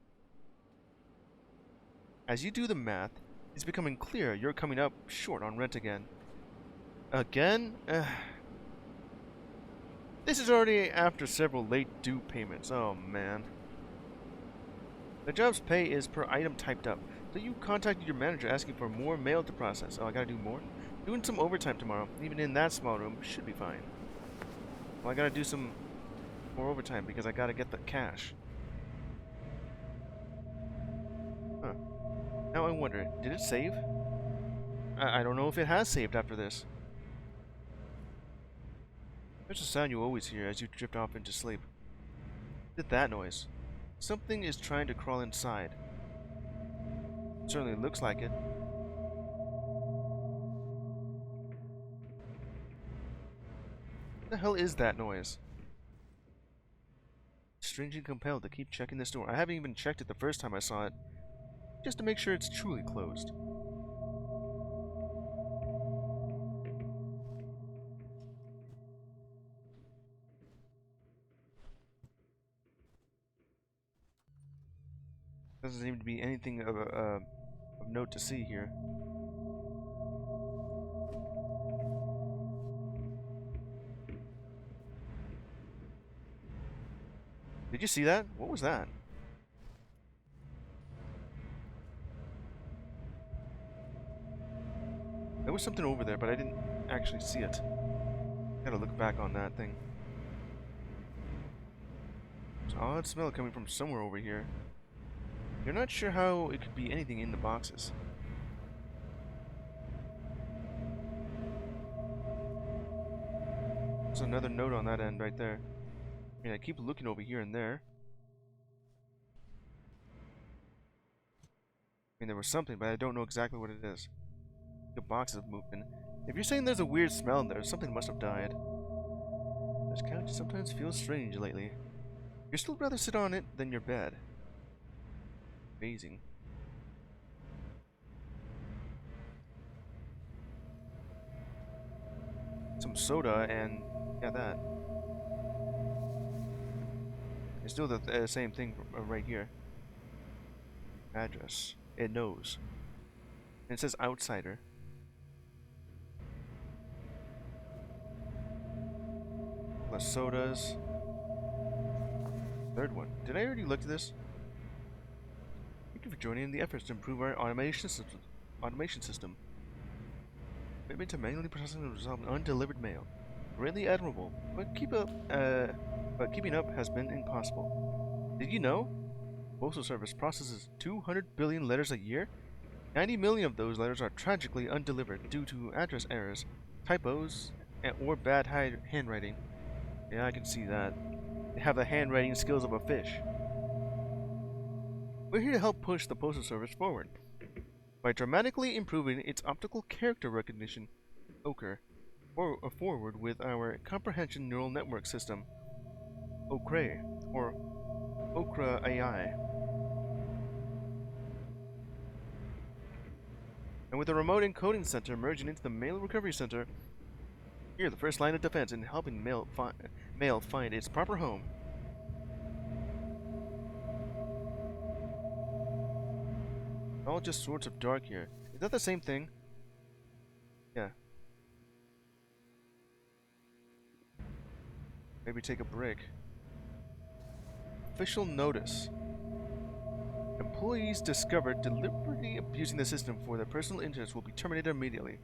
As you do the math, it's becoming clear you're coming up short on rent again. Again? This is already after several late due payments. Oh man. The job's pay is per item typed up, so you contacted your manager asking for more mail to process. Oh, I gotta do more? Doing some overtime tomorrow, even in that small room, should be fine. Well, I gotta do some more overtime because I gotta get the cash. Huh. Now I wonder, did it save? I don't know if it has saved after this. There's a sound you always hear as you drift off into sleep. What is that noise? Something is trying to crawl inside. It certainly looks like it. What the hell is that noise? Strangely compelled to keep checking this door. I haven't even checked it the first time I saw it, just to make sure it's truly closed. Doesn't seem to be anything of note to see here. Did you see that? What was that? There was something over there, but I didn't actually see it. Gotta look back on that thing. There's an odd smell coming from somewhere over here. You're not sure how it could be anything in the boxes. There's another note on that end right there. I mean, I keep looking over here and there. I mean, there was something, but I don't know exactly what it is. The boxes have moved in. If you're saying there's a weird smell in there, something must have died. This couch sometimes feels strange lately. You'd still rather sit on it than your bed. Amazing. Some soda and yeah, that. It's still the same thing right here. Address. It knows. And it says outsider. Plus sodas. Third one. Did I already look at this? Thank you for joining in the efforts to improve our automation system. Commitment to manually processing and resolving undelivered mail. Greatly admirable, but keeping up has been impossible. Did you know? Postal Service processes 200 billion letters a year. 90 million of those letters are tragically undelivered due to address errors, typos, or bad handwriting. Yeah, I can see that. They have the handwriting skills of a fish. We're here to help push the Postal Service forward by dramatically improving its optical character recognition, OCR, forward with our comprehension neural network system, OCRA, or OCRA AI. And with the remote encoding center merging into the mail recovery center, you're the first line of defense in helping mail find its proper home. All just sorts of dark here. Is that the same thing? Yeah. Maybe take a break. Official notice. Employees discovered deliberately abusing the system for their personal interests will be terminated immediately.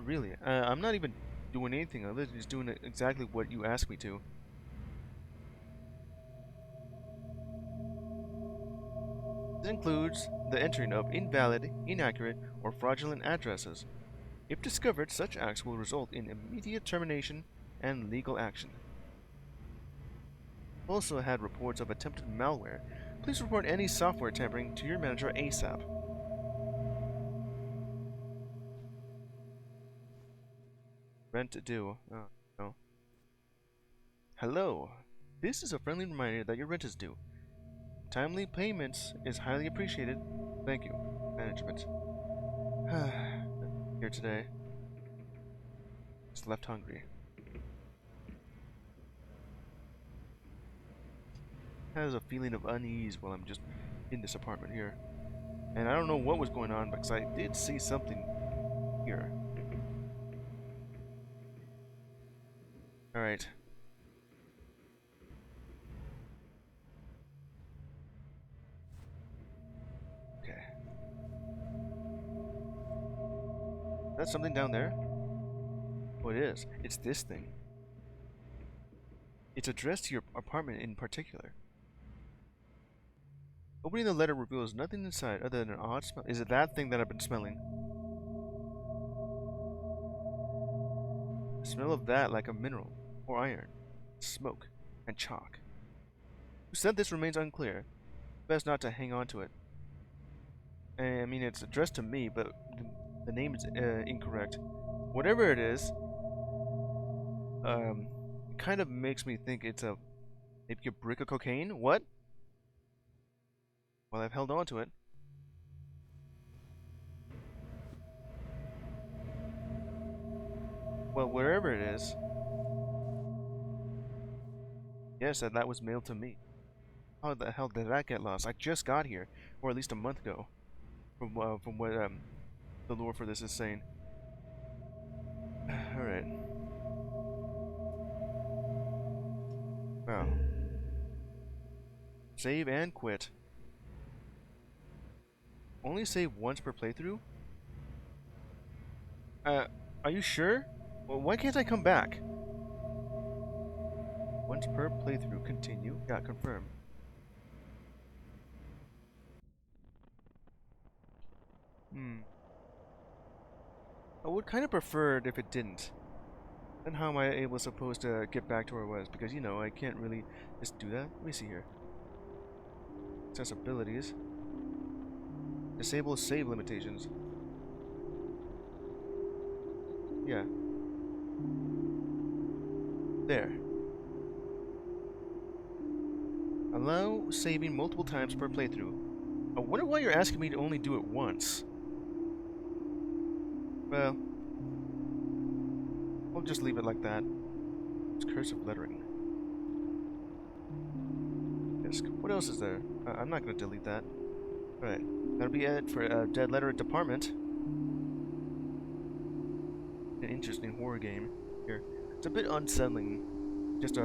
Really? I'm not even doing anything. I'm literally just doing exactly what you asked me to. This includes the entering of invalid, inaccurate, or fraudulent addresses. If discovered, such acts will result in immediate termination and legal action. Also had reports of attempted malware. Please report any software tampering to your manager ASAP. Rent due. Oh, no. Hello. This is a friendly reminder that your rent is due. Timely payments is highly appreciated. Thank you, management. Here today. Just left hungry. Has a feeling of unease while I'm just in this apartment here. And I don't know what was going on because I did see something here. Alright. Okay. That's something down there? Oh, it is. It's this thing. It's addressed to your apartment in particular. Opening the letter reveals nothing inside other than an odd smell. Is it that thing that I've been smelling? The smell of that like a mineral, or iron, smoke, and chalk. Who sent this remains unclear. Best not to hang on to it. I mean, it's addressed to me, but the name is incorrect. Whatever it is, it kind of makes me think it's maybe a brick of cocaine. What? Well, I've held on to it. Well, wherever it is. Yes, that was mailed to me. How the hell did that get lost? I just got here, or at least a month ago, from what the lore for this is saying. All right. Wow. Save and quit. Only save once per playthrough? Are you sure? Well, why can't I come back? Once per playthrough. Continue. Yeah, confirm. I would kind of prefer it if it didn't. Then how am I supposed to get back to where I was? Because, you know, I can't really just do that. Let me see here. Accessibilities. Disable save limitations. Yeah. There. Allow saving multiple times per playthrough. I wonder why you're asking me to only do it once. Well, I'll just leave it like that. It's cursive lettering. Disk. What else is there? I'm not going to delete that. Alright, that'll be it for Dead Letter Department. An interesting horror game here. It's a bit unsettling. Just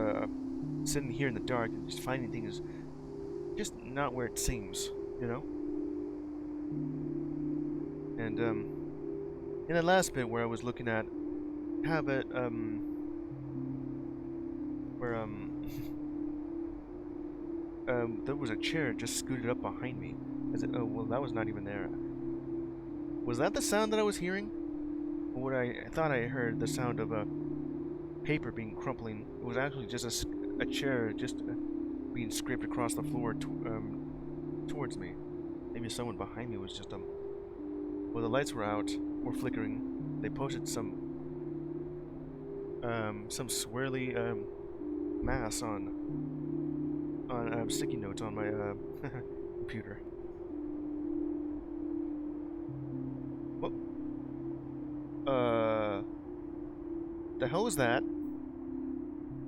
sitting here in the dark and just finding things just not where it seems, you know? And in the last bit where I was looking at have it where there was a chair just scooted up behind me. Oh well, that was not even there. Was that the sound that I was hearing? Or what I thought I heard the sound of a paper being crumpling. It was actually just a chair just being scraped across the floor towards me. Maybe someone behind me was just well, the lights were out, were flickering. They posted some swirly mass on sticky notes on my computer. What? The hell was that?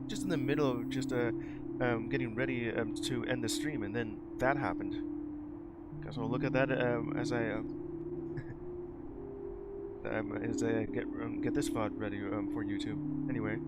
Just in the middle of just getting ready to end the stream, and then that happened. Guess I'll look at that as I get this VOD ready for YouTube. Anyway.